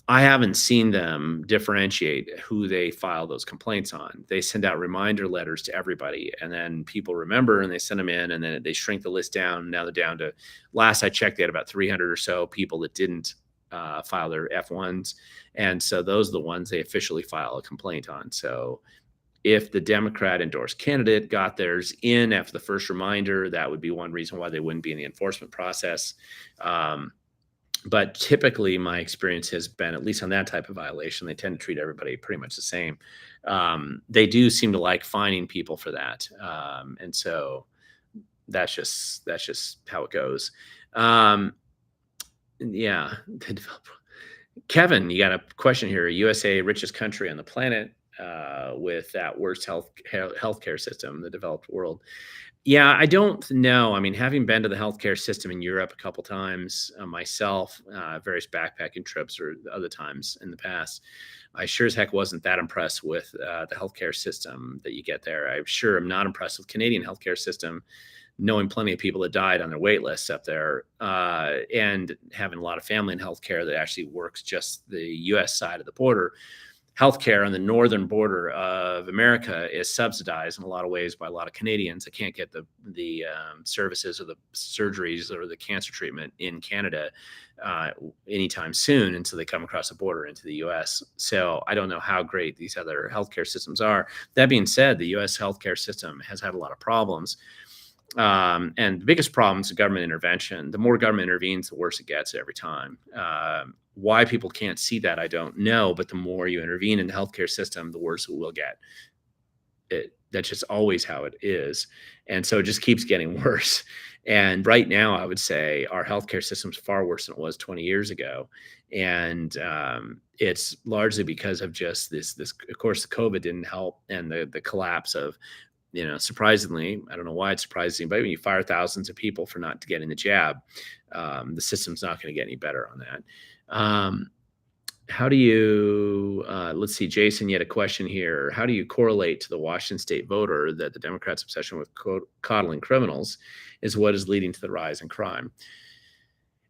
I haven't seen them differentiate who they file those complaints on. They send out reminder letters to everybody, and then people remember and they send them in, and then they shrink the list down. Now they're down to, last I checked, they had about 300 or so people that didn't file their F1s. And so those are the ones they officially file a complaint on. So if the Democrat endorsed candidate got theirs in after the first reminder, that would be one reason why they wouldn't be in the enforcement process. But typically my experience has been, at least on that type of violation, they tend to treat everybody pretty much the same. They do seem to like fining people for that. And so that's just how it goes. Yeah. Kevin, you got a question here. USA, richest country on the planet, with that worst healthcare system, the developed world. Yeah, I don't know. I mean, having been to the healthcare system in Europe a couple times myself, various backpacking trips or other times in the past, I sure as heck wasn't that impressed with the healthcare system that you get there. I'm sure I'm not impressed with Canadian healthcare system, knowing plenty of people that died on their wait lists up there, and having a lot of family in healthcare that actually works just the U.S. side of the border. Healthcare on the northern border of America is subsidized in a lot of ways by a lot of Canadians that can't get the services or the surgeries or the cancer treatment in Canada anytime soon until they come across the border into the U.S. So I don't know how great these other healthcare systems are. That being said, the U.S. healthcare system has had a lot of problems. And the biggest problem is the government intervention. The more government intervenes, the worse it gets every time. Why people can't see that, I don't know. But the more you intervene in the healthcare system, the worse it will get. That's just always how it is. And so it just keeps getting worse. And right now, I would say our healthcare system is far worse than it was 20 years ago. And it's largely because of just this, of course, COVID didn't help, and the collapse of, surprisingly, I don't know why it's surprising, but when you fire thousands of people for not getting the jab, the system's not going to get any better on that. How do you, let's see, Jason, you had a question here. How do you correlate to the Washington state voter that the Democrats' obsession with coddling criminals is what is leading to the rise in crime?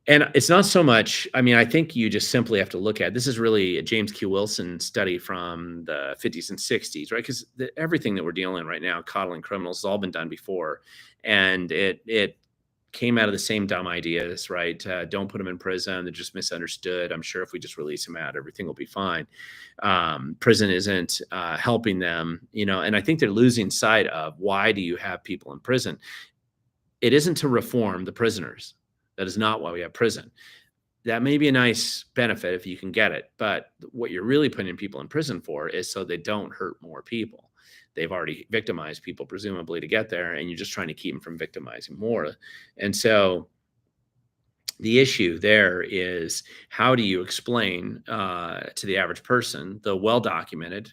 And it's not so much, I mean, I think you just simply have to look at, this is really a James Q. Wilson study from the 50s and 60s, right? Because everything that we're dealing in right now, coddling criminals, has all been done before. And it came out of the same dumb ideas, right? Don't put them in prison. They're just misunderstood. I'm sure if we just release them out, everything will be fine. Prison isn't helping them, and I think they're losing sight of why do you have people in prison? It isn't to reform the prisoners. That is not why we have prison. That may be a nice benefit if you can get it, but what you're really putting people in prison for is so they don't hurt more people. They've already victimized people, presumably, to get there, and you're just trying to keep them from victimizing more. And so the issue there is, how do you explain to the average person the well-documented,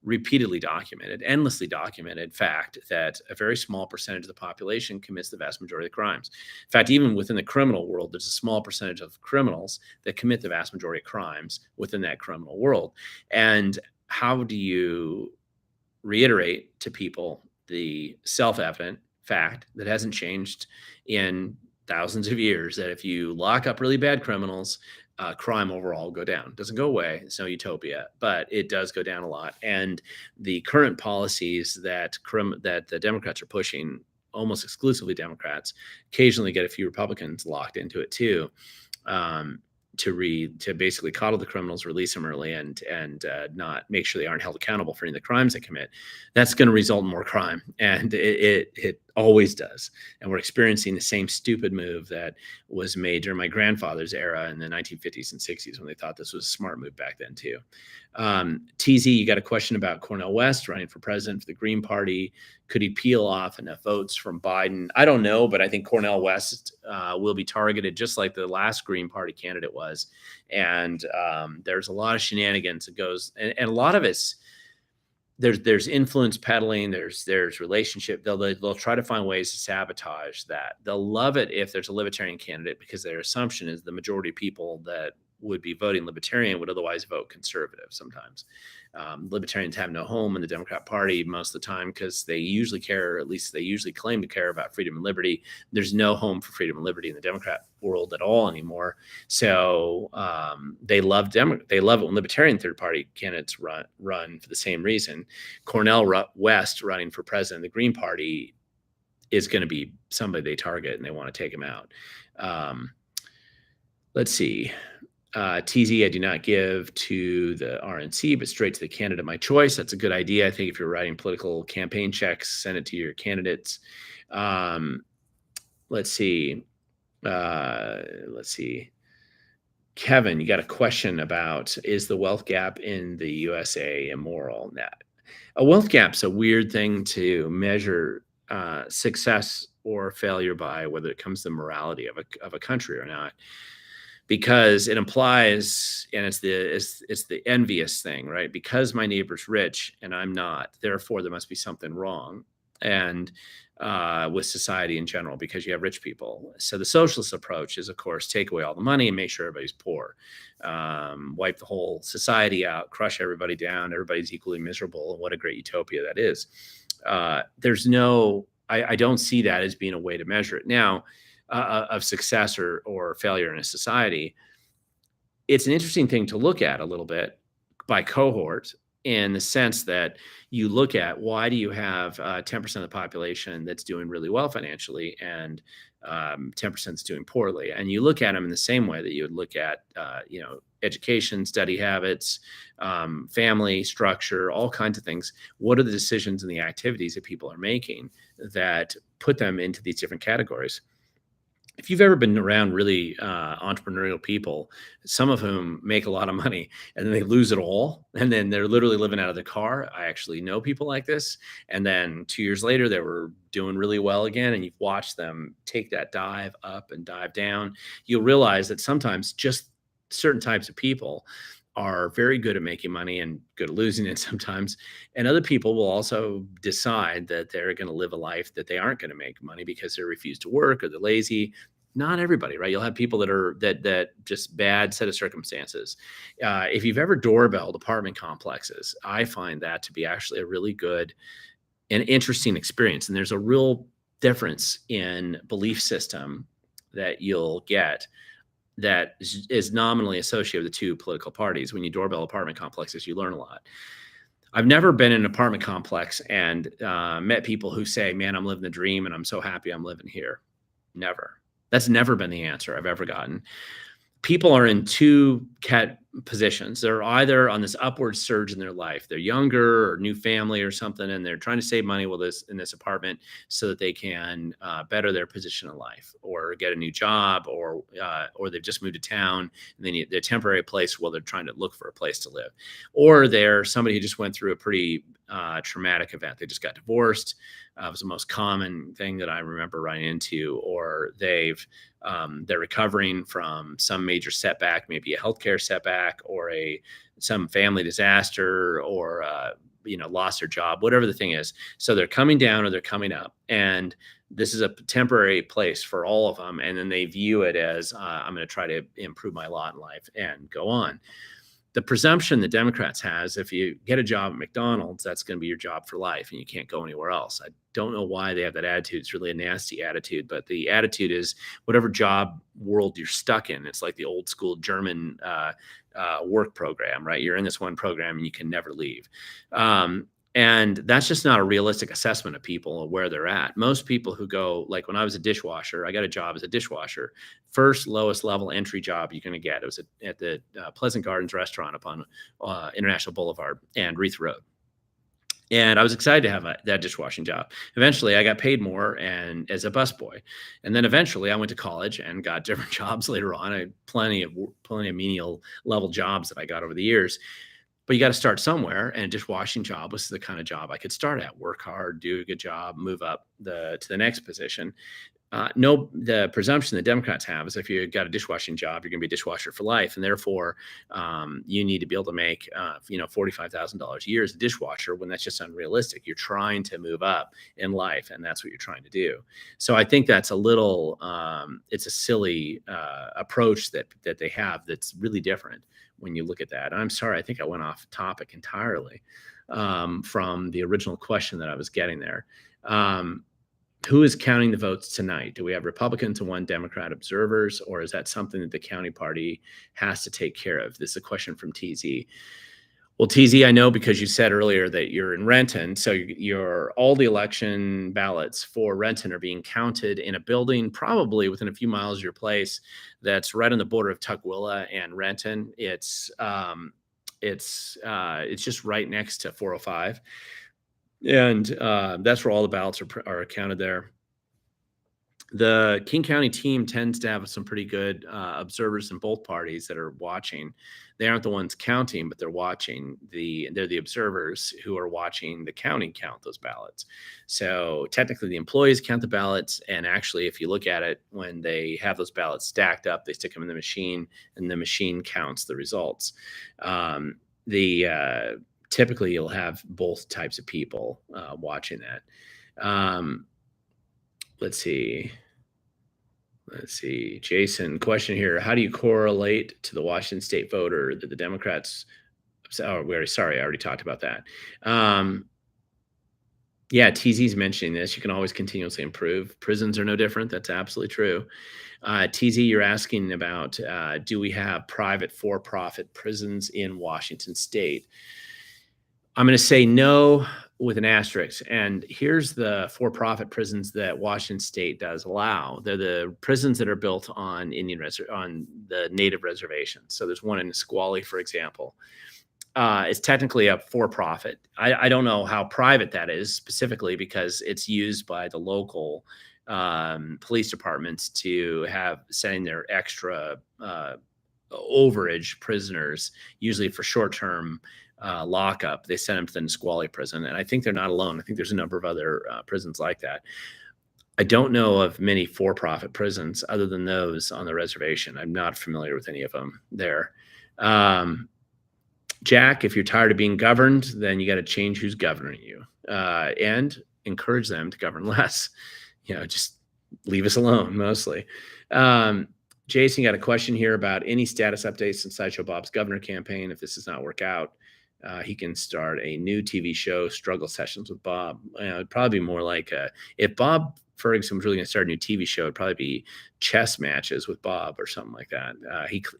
repeatedly documented, endlessly documented fact that a very small percentage of the population commits the vast majority of the crimes? In fact, even within the criminal world, there's a small percentage of criminals that commit the vast majority of crimes within that criminal world. And how do you reiterate to people the self-evident fact that hasn't changed in thousands of years, that if you lock up really bad criminals, crime overall will go down? It doesn't go away. It's no utopia, but it does go down a lot. And the current policies that the Democrats are pushing, almost exclusively Democrats, occasionally get a few Republicans locked into it too, to basically coddle the criminals, release them early, and not make sure they aren't held accountable for any of the crimes they commit. That's going to result in more crime, and it always does. And we're experiencing the same stupid move that was made during my grandfather's era in the 1950s and 60s, when they thought this was a smart move back then too. TZ, you got a question about Cornel West running for president for the Green Party. Could he peel off enough votes from Biden? I don't know, but I think Cornel West will be targeted just like the last Green Party candidate was. And there's a lot of shenanigans that goes, and a lot of it's, there's influence peddling, there's relationship. They'll try to find ways to sabotage that. They'll love it if there's a libertarian candidate, because their assumption is the majority of people that would be voting libertarian would otherwise vote conservative. Sometimes libertarians have no home in the Democrat Party most of the time, because they usually care, or at least they usually claim to care, about freedom and liberty. There's no home for freedom and liberty in the Democrat world at all anymore. So they love it when libertarian third party candidates run for the same reason. Cornel West running for president of the Green Party is going to be somebody they target, and they want to take him out. Let's see. TZ, I do not give to the RNC, but straight to the candidate of my choice. That's a good idea. I think if you're writing political campaign checks, send it to your candidates. Let's see. Kevin, you got a question about, is the wealth gap in the USA immoral? Now, a wealth gap's a weird thing to measure success or failure by, whether it comes to the morality of a country or not, because it implies, and it's the envious thing, right? Because my neighbor's rich and I'm not, therefore there must be something wrong. And with society in general, because you have rich people. So the socialist approach is, of course, take away all the money and make sure everybody's poor, wipe the whole society out, crush everybody down, everybody's equally miserable. And what a great utopia that is. I don't see that as being a way to measure it. Now, of success or failure in a society, it's an interesting thing to look at a little bit by cohort, in the sense that you look at, why do you have 10% of the population that's doing really well financially and 10% is doing poorly? And you look at them in the same way that you would look at, education, study habits, family structure, all kinds of things. What are the decisions and the activities that people are making that put them into these different categories? If you've ever been around really entrepreneurial people, some of whom make a lot of money and then they lose it all, and then they're literally living out of their car. I actually know people like this. And then 2 years later, they were doing really well again. And you've watched them take that dive up and dive down. You'll realize that sometimes just certain types of people are very good at making money and good at losing it sometimes. And other people will also decide that they're going to live a life that they aren't going to make money because they refuse to work or they're lazy. Not everybody, right? You'll have people that just bad set of circumstances. If you've ever doorbelled apartment complexes, I find that to be actually a really good and interesting experience. And there's a real difference in belief system that you'll get that is nominally associated with the two political parties. When you doorbell apartment complexes, you learn a lot. I've never been in an apartment complex and met people who say, man, I'm living the dream and I'm so happy I'm living here. Never. That's never been the answer I've ever gotten. People are in two positions. They're either on this upward surge in their life. They're younger or new family or something, and they're trying to save money with this in this apartment so that they can better their position in life, or get a new job, or they've just moved to town and they need their temporary place while they're trying to look for a place to live, or they're somebody who just went through a pretty traumatic event. They just got divorced. It was the most common thing that I remember running into, or they're recovering from some major setback, maybe a healthcare setback, or some family disaster, or lost their job, whatever the thing is. So they're coming down or they're coming up, and this is a temporary place for all of them. And then they view it as I'm going to try to improve my lot in life and go on. The presumption the Democrats has, if you get a job at McDonald's, that's going to be your job for life and you can't go anywhere else. I don't know why they have that attitude. It's really a nasty attitude, but the attitude is whatever job world you're stuck in. It's like the old school German work program, right? You're in this one program and you can never leave. And that's just not a realistic assessment of people and where they're at. Most people who go, like when I was a dishwasher, I got a job as a dishwasher. First lowest level entry job you're going to get. It was at the Pleasant Gardens restaurant up on International Boulevard and Reith Road. And I was excited to have that dishwashing job. Eventually, I got paid more and as a busboy. And then eventually, I went to college and got different jobs later on. I had plenty of menial level jobs that I got over the years. But you got to start somewhere, and a dishwashing job was the kind of job I could start at. Work hard, do a good job, move up to the next position. The presumption the Democrats have is if you got a dishwashing job, you're going to be a dishwasher for life, and therefore you need to be able to make $45,000 a year as a dishwasher, when that's just unrealistic. You're trying to move up in life, and that's what you're trying to do. So I think that's a little it's a silly approach that they have that's really different when you look at that. And I'm sorry, I think I went off topic entirely from the original question that I was getting there. Who is counting the votes tonight? Do we have Republicans and one Democrat observers, or is that something that the county party has to take care of? This is a question from TZ. Well, TZ, I know because you said earlier that you're in Renton, so all the election ballots for Renton are being counted in a building probably within a few miles of your place that's right on the border of Tukwila and Renton. It's just right next to 405. And that's where all the ballots are counted there. The King County team tends to have some pretty good observers in both parties that are watching. They aren't the ones counting, but they're watching. They're the observers who are watching the county count those ballots. So technically, the employees count the ballots, and actually, if you look at it, when they have those ballots stacked up, they stick them in the machine, and the machine counts the results. Typically, you'll have both types of people watching that. Let's see. Jason, question here. How do you correlate to the Washington state voter that the Democrats, I already talked about that. Yeah, TZ's mentioning this. You can always continuously improve. Prisons are no different. That's absolutely true. TZ, you're asking about, do we have private for-profit prisons in Washington state? I'm going to say no with an asterisk. And here's the for-profit prisons that Washington state does allow. They're the prisons that are built on on the native reservations. So there's one in Nisqually, for example. It's technically a for-profit. I don't know how private that is specifically, because it's used by the local police departments to sending their extra overage prisoners, usually for short-term lockup. They send them to the Nisqually prison, and I think they're not alone. I think there's a number of other prisons like that. I don't know of many for-profit prisons other than those on the reservation. I'm not familiar with any of them there. Jack, if you're tired of being governed, then you got to change who's governing you, and encourage them to govern less. Just leave us alone, mostly. Jason, got a question here about any status updates in Sideshow Bob's governor campaign. If this does not work out, he can start a new TV show, Struggle Sessions with Bob. It'd probably be more like if Bob Ferguson was really going to start a new TV show, it'd probably be chess matches with Bob or something like that.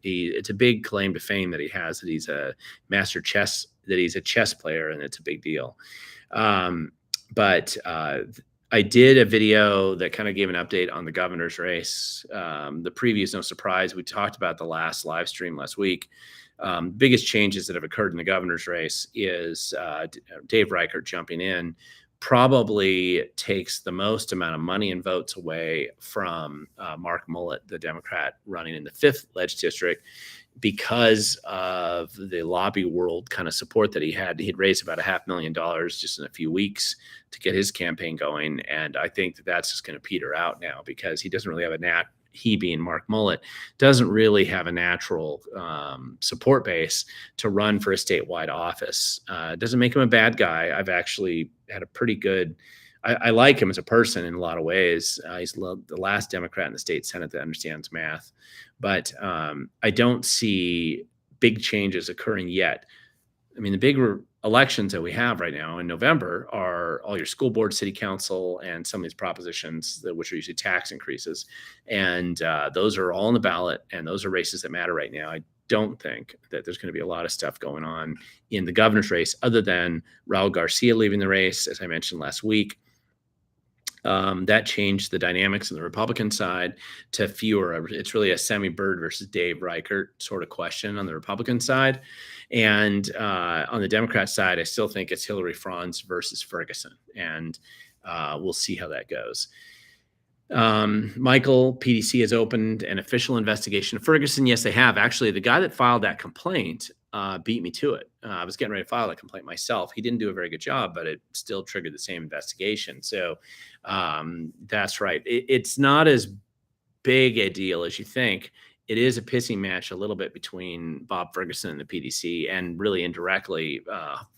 It's a big claim to fame that he has, that he's a master chess, that he's a chess player, and it's a big deal. But I I did a video that kind of gave an update on the governor's race. The preview is no surprise. We talked about the last live stream last week. Biggest changes that have occurred in the governor's race is Dave Reichert jumping in probably takes the most amount of money and votes away from Mark Mullet, the Democrat running in the 5th Ledge District, because of the lobby world kind of support that he had. He'd raised about $500,000 just in a few weeks to get his campaign going. And I think that that's just going to peter out now because he doesn't really have he being Mark Mullet, doesn't really have a natural support base to run for a statewide office. It doesn't make him a bad guy. I've actually had a pretty good, I like him as a person in a lot of ways. He's the last Democrat in the state Senate that understands math, but I don't see big changes occurring yet. I mean, the big elections that we have right now in November are all your school board, city council, and some of these propositions, which are usually tax increases. And those are all on the ballot, and those are races that matter right now. I don't think that there's going to be a lot of stuff going on in the governor's race other than Raul Garcia leaving the race, as I mentioned last week. That changed the dynamics on the Republican side to fewer. It's really a Semi Bird versus Dave Reichert sort of question on the Republican side. And on the Democrat side, I still think it's Hillary Franz versus Ferguson. And we'll see how that goes. Michael, PDC has opened an official investigation of Ferguson. Yes, they have. Actually, the guy that filed that complaint beat me to it. I was getting ready to file that complaint myself. He didn't do a very good job, but it still triggered the same investigation. So that's right. It's not as big a deal as you think. It is a pissing match a little bit between Bob Ferguson and the PDC, and really indirectly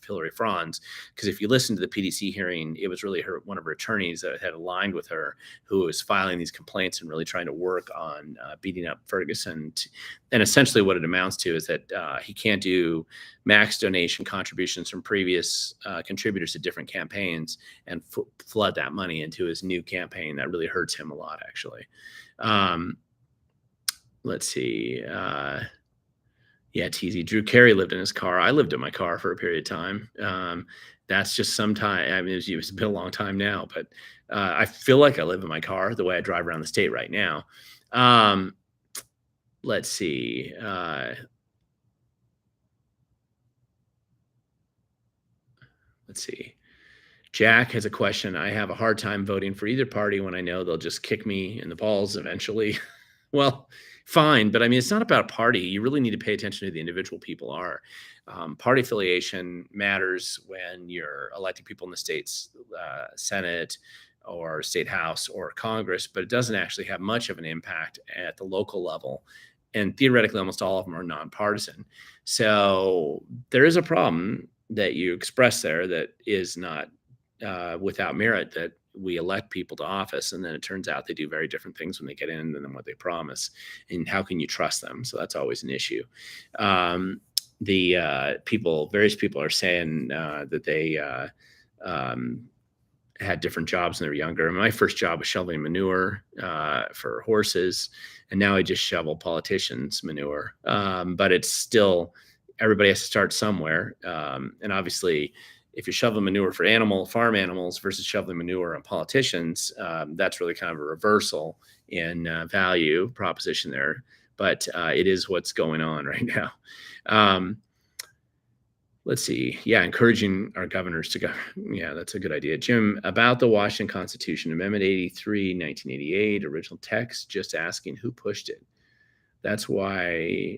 Hillary Franz. Because if you listen to the PDC hearing, it was really one of her attorneys that had aligned with her who was filing these complaints and really trying to work on beating up Ferguson. And essentially what it amounts to is that he can't do max donation contributions from previous contributors to different campaigns and flood that money into his new campaign. That really hurts him a lot, actually. Let's see. Yeah, TZ. Drew Carey lived in his car. I lived in my car for a period of time. That's just some time. I mean, it's been a long time now, but I feel like I live in my car the way I drive around the state right now. Let's see. Let's see. Jack has a question. I have a hard time voting for either party when I know they'll just kick me in the balls eventually. Well, fine, but I mean, it's not about party. You really need to pay attention to who the individual people are. Party affiliation matters when you're electing people in the state's Senate or state house or Congress, but it doesn't actually have much of an impact at the local level. And theoretically, almost all of them are nonpartisan. So there is a problem that you express there that is not without merit, that we elect people to office and then it turns out they do very different things when they get in than what they promise. And how can you trust them? So that's always an issue. Various people are saying that they had different jobs when they were younger. My first job was shoveling manure for horses, and now I just shovel politicians' manure. But it's still, everybody has to start somewhere. And obviously, if you're shoveling manure for farm animals versus shoveling manure on politicians, that's really kind of a reversal in value proposition there. But it is what's going on right now. Let's see. Yeah, encouraging our governors to go. Yeah, that's a good idea. Jim, about the Washington Constitution, Amendment 83, 1988, original text, just asking who pushed it. That's why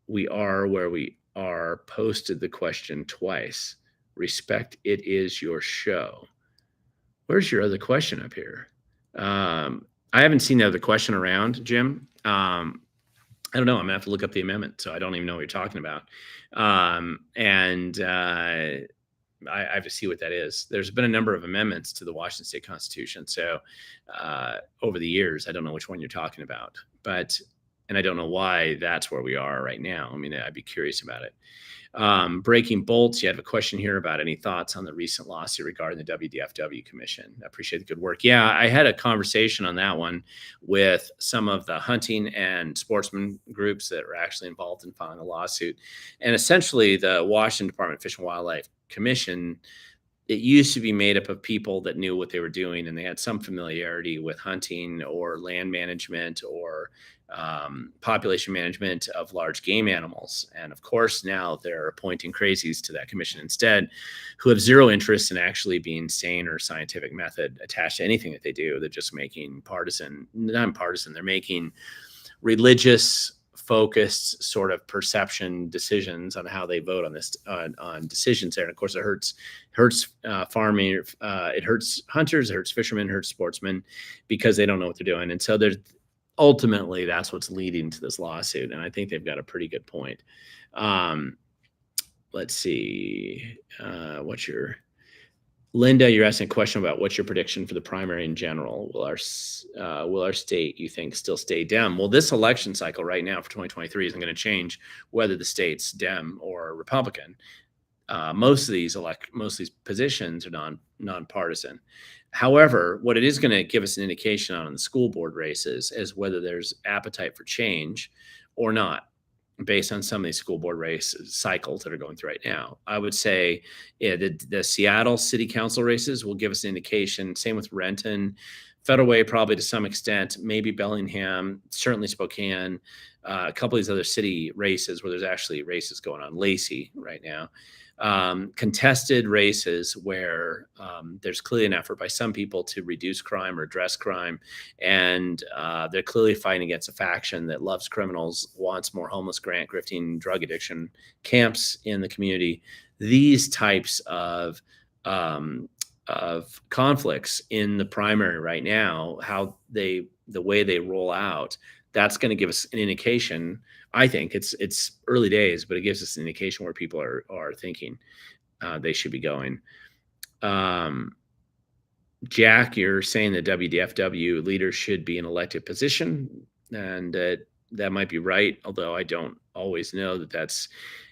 we are where we are, posted the question twice. Respect, it is your show. Where's your other question up here? I haven't seen the other question around, Jim. I don't know. I'm gonna have to look up the amendment, so I don't even know what you're talking about. I have to see what that is. There's been a number of amendments to the Washington State Constitution. So over the years, I don't know which one you're talking about, and I don't know why that's where we are right now. I mean, I'd be curious about it. Breaking Bolts, you have a question here about any thoughts on the recent lawsuit regarding the WDFW Commission. I appreciate the good work. Yeah, I had a conversation on that one with some of the hunting and sportsman groups that were actually involved in filing a lawsuit. And essentially, the Washington Department of Fish and Wildlife Commission it used to be made up of people that knew what they were doing and they had some familiarity with hunting or land management or population management of large game animals. And of course, now they're appointing crazies to that commission instead, who have zero interest in actually being sane or scientific method attached to anything that they do. They're just making non-partisan, they're making religious focused sort of perception decisions on how they vote on this on decisions there. And of course, it hurts farming, it hurts hunters, it hurts fishermen, it hurts sportsmen because they don't know what they're doing. And so there's ultimately that's what's leading to this lawsuit. And I think they've got a pretty good point. Let's see, Linda, you're asking a question about what's your prediction for the primary in general. Will our state, you think, still stay Dem? Well, this election cycle right now for 2023 isn't going to change whether the state's Dem or Republican. Most of these positions are nonpartisan. However, what it is going to give us an indication on the school board races is whether there's appetite for change or not, based on some of these school board race cycles that are going through right now. I would say the Seattle City Council races will give us an indication. Same with Renton, Federal Way, probably to some extent, maybe Bellingham, certainly Spokane, a couple of these other city races where there's actually races going on, Lacey right now. Contested races where there's clearly an effort by some people to reduce crime or address crime. And they're clearly fighting against a faction that loves criminals, wants more homeless, grant grifting, drug addiction camps in the community. These types of conflicts in the primary right now, the way they roll out, that's going to give us an indication. I think it's early days, but it gives us an indication where people are thinking they should be going. Jack, you're saying the WDFW leader should be in elected position, and that might be right, although I don't always know that that's,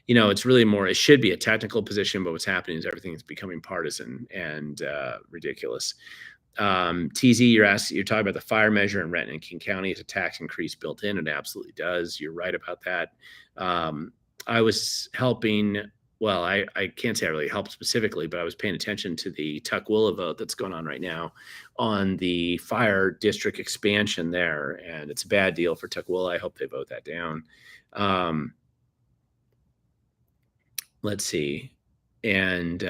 it's really more, it should be a technical position, but what's happening is everything is becoming partisan and ridiculous. TZ, you're talking about the fire measure in Renton and King County. Is a tax increase built in? It absolutely does. You're right about that. I was helping, well, I can't say I really helped specifically, but I was paying attention to the Tukwila vote that's going on right now on the fire district expansion there. And it's a bad deal for Tukwila. I hope they vote that down. Let's see. And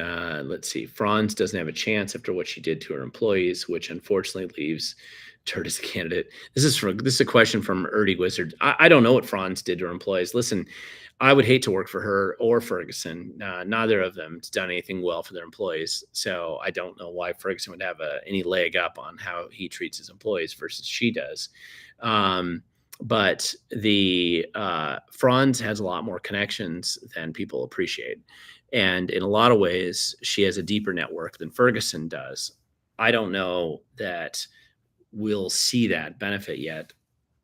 let's see, Franz doesn't have a chance after what she did to her employees, which unfortunately leaves Turd as a candidate. This is a question from Erdy Wizard. I don't know what Franz did to her employees. Listen, I would hate to work for her or Ferguson. Neither of them has done anything well for their employees. So I don't know why Ferguson would have any leg up on how he treats his employees versus she does. But the Franz has a lot more connections than people appreciate. And in a lot of ways, she has a deeper network than Ferguson does. I don't know that we'll see that benefit yet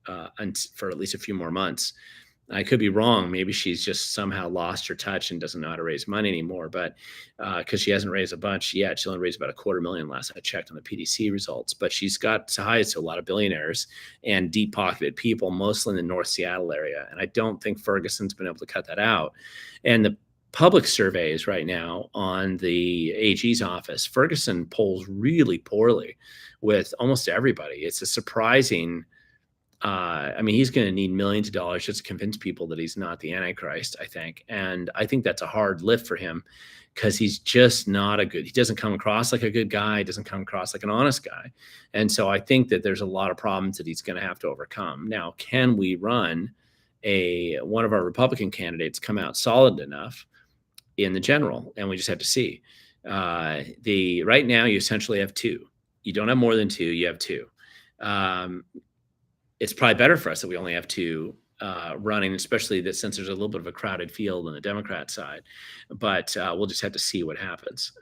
for at least a few more months. I could be wrong. Maybe she's just somehow lost her touch and doesn't know how to raise money anymore. But because she hasn't raised a bunch yet, she only raised about $250,000 last I checked on the PDC results. But she's got ties to a lot of billionaires and deep-pocketed people, mostly in the North Seattle area. And I don't think Ferguson's been able to cut that out. And the public surveys right now on the AG's office, Ferguson polls really poorly with almost everybody. It's a surprising. He's going to need millions of dollars just to convince people that he's not the Antichrist, I think. And I think that's a hard lift for him because he's just not he doesn't come across like a good guy. He doesn't come across like an honest guy. And so I think that there's a lot of problems that he's going to have to overcome. Now, can we run one of our Republican candidates come out solid enough in the general? And we just have to see. Right now you essentially have two. You don't have more than two, you have two. It's probably better for us that we only have two running, especially that since there's a little bit of a crowded field on the Democrat side, but we'll just have to see what happens.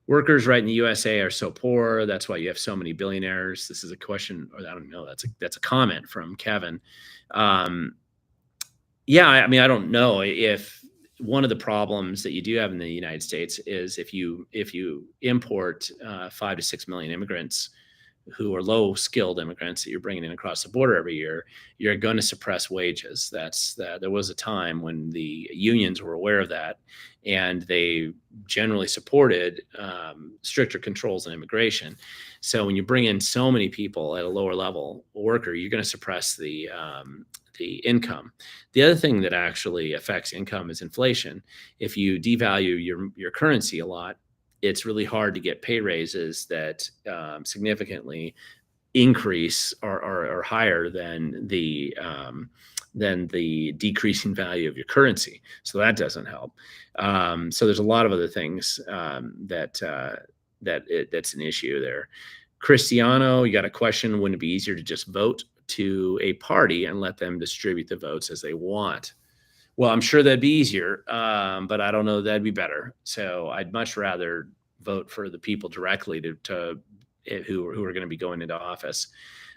Workers right in the USA are so poor. That's why you have so many billionaires. This is a question, or I don't know. That's a comment from Kevin. I don't know if one of the problems that you do have in the United States is if you import 5 to 6 million immigrants who are low skilled immigrants that you're bringing in across the border every year, you're going to suppress wages. That's that. There was a time when the unions were aware of that, and they generally supported stricter controls on immigration. So when you bring in so many people at a lower level worker, you're going to suppress the income. The other thing that actually affects income is inflation. If you devalue your currency a lot, it's really hard to get pay raises that significantly increase or are higher than the decreasing value of your currency. So that doesn't help. So there's a lot of other things that's an issue there. Cristiano, you got a question. Wouldn't it be easier to just vote to a party and let them distribute the votes as they want? Well, I'm sure that'd be easier, but I don't know that'd be better. So I'd much rather vote for the people directly who are going to be going into office.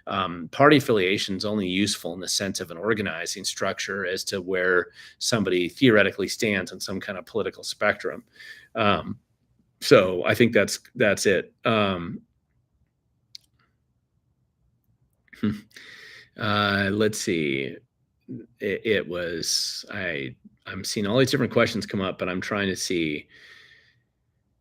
Party affiliation is only useful in the sense of an organizing structure as to where somebody theoretically stands on some kind of political spectrum. So I think that's it. Let's see. I'm seeing all these different questions come up, but I'm trying to see.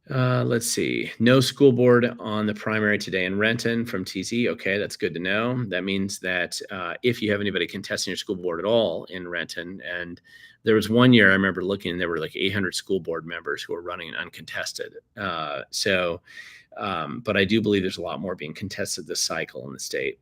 Let's see. No school board on the primary today in Renton from TZ. Okay, that's good to know. That means that if you have anybody contesting your school board at all in Renton, and there was one year I remember looking, and there were like 800 school board members who were running uncontested. But I do believe there's a lot more being contested this cycle in the state.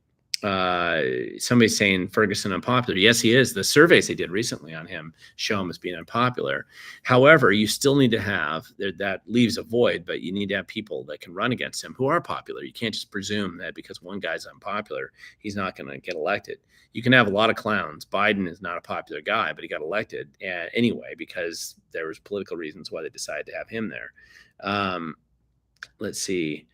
Somebody's saying Ferguson unpopular. Yes, he is. The surveys they did recently on him show him as being unpopular. However, you still need to have that leaves a void, but you need to have people that can run against him who are popular. You can't just presume that because one guy's unpopular, he's not going to get elected. You can have a lot of clowns. Biden is not a popular guy, but he got elected anyway because there was political reasons why they decided to have him there. Let's see.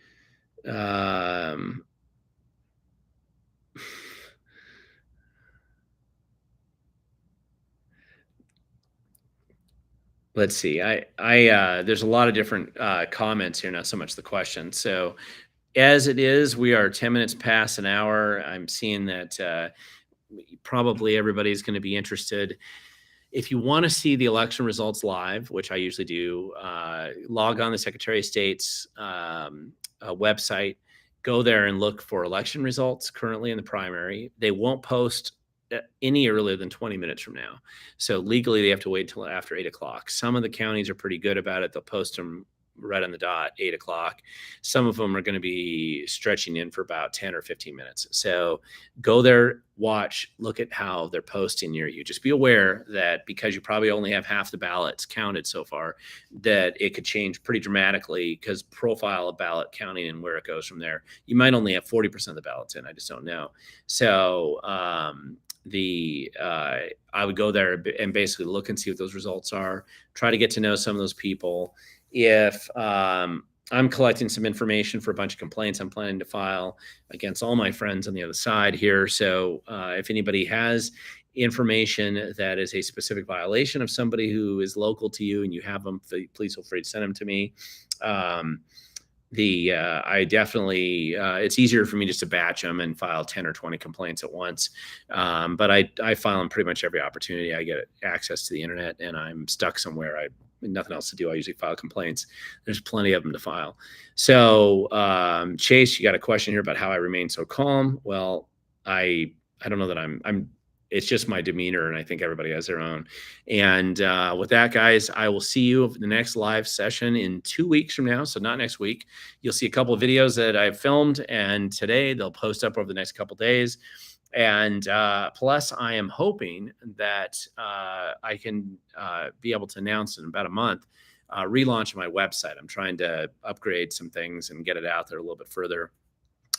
Let's see. There's a lot of different comments here, not so much the question. So, as it is, we are 10 minutes past an hour. I'm seeing that probably everybody's going to be interested. If you want to see the election results live, which I usually do, log on the Secretary of State's website, go there and look for election results currently in the primary. They won't post any earlier than 20 minutes from now. So legally, they have to wait till after 8 o'clock. Some of the counties are pretty good about it. They'll post them right on the dot, 8 o'clock. Some of them are going to be stretching in for about 10 or 15 minutes. So go there, watch, look at how they're posting near you. Just be aware that because you probably only have half the ballots counted so far, that it could change pretty dramatically because profile of ballot counting and where it goes from there. You might only have 40% of the ballots in. I just don't know. So, I would go there and basically look and see what those results are, try to get to know some of those people. If I'm collecting some information for a bunch of complaints I'm planning to file against all my friends on the other side here. So if anybody has information that is a specific violation of somebody who is local to you and you have them, please feel free to send them to me. I definitely, it's easier for me just to batch them and file 10 or 20 complaints at once. But I file them pretty much every opportunity I get access to the internet and I'm stuck somewhere. Nothing else to do. I usually file complaints. There's plenty of them to file. So, Chase, you got a question here about how I remain so calm. Well, I don't know that it's just my demeanor, and I think everybody has their own. And with that, guys, I will see you for the next live session in 2 weeks from now. So not next week. You'll see a couple of videos that I've filmed, and today they'll post up over the next couple of days. And plus, I am hoping that I can be able to announce in about a month relaunch my website. I'm trying to upgrade some things and get it out there a little bit further.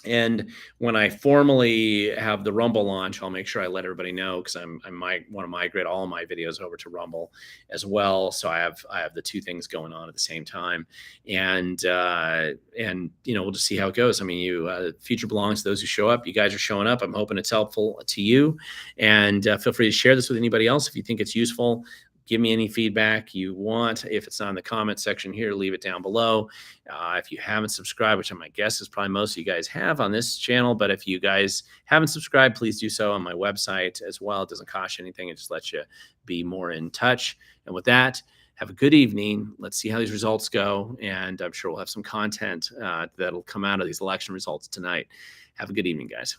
And when I formally have the Rumble launch, I'll make sure I let everybody know because I might want to migrate all of my videos over to Rumble as well. So I have the two things going on at the same time, and we'll just see how it goes. I mean, the future belongs to those who show up. You guys are showing up. I'm hoping it's helpful to you, and feel free to share this with anybody else if you think it's useful. Give me any feedback you want. If it's not in the comment section here, leave it down below. If you haven't subscribed, which my guess is probably most of you guys have on this channel, but if you guys haven't subscribed, please do so on my website as well. It doesn't cost you anything. It just lets you be more in touch. And with that, have a good evening. Let's see how these results go. And I'm sure we'll have some content that'll come out of these election results tonight. Have a good evening, guys.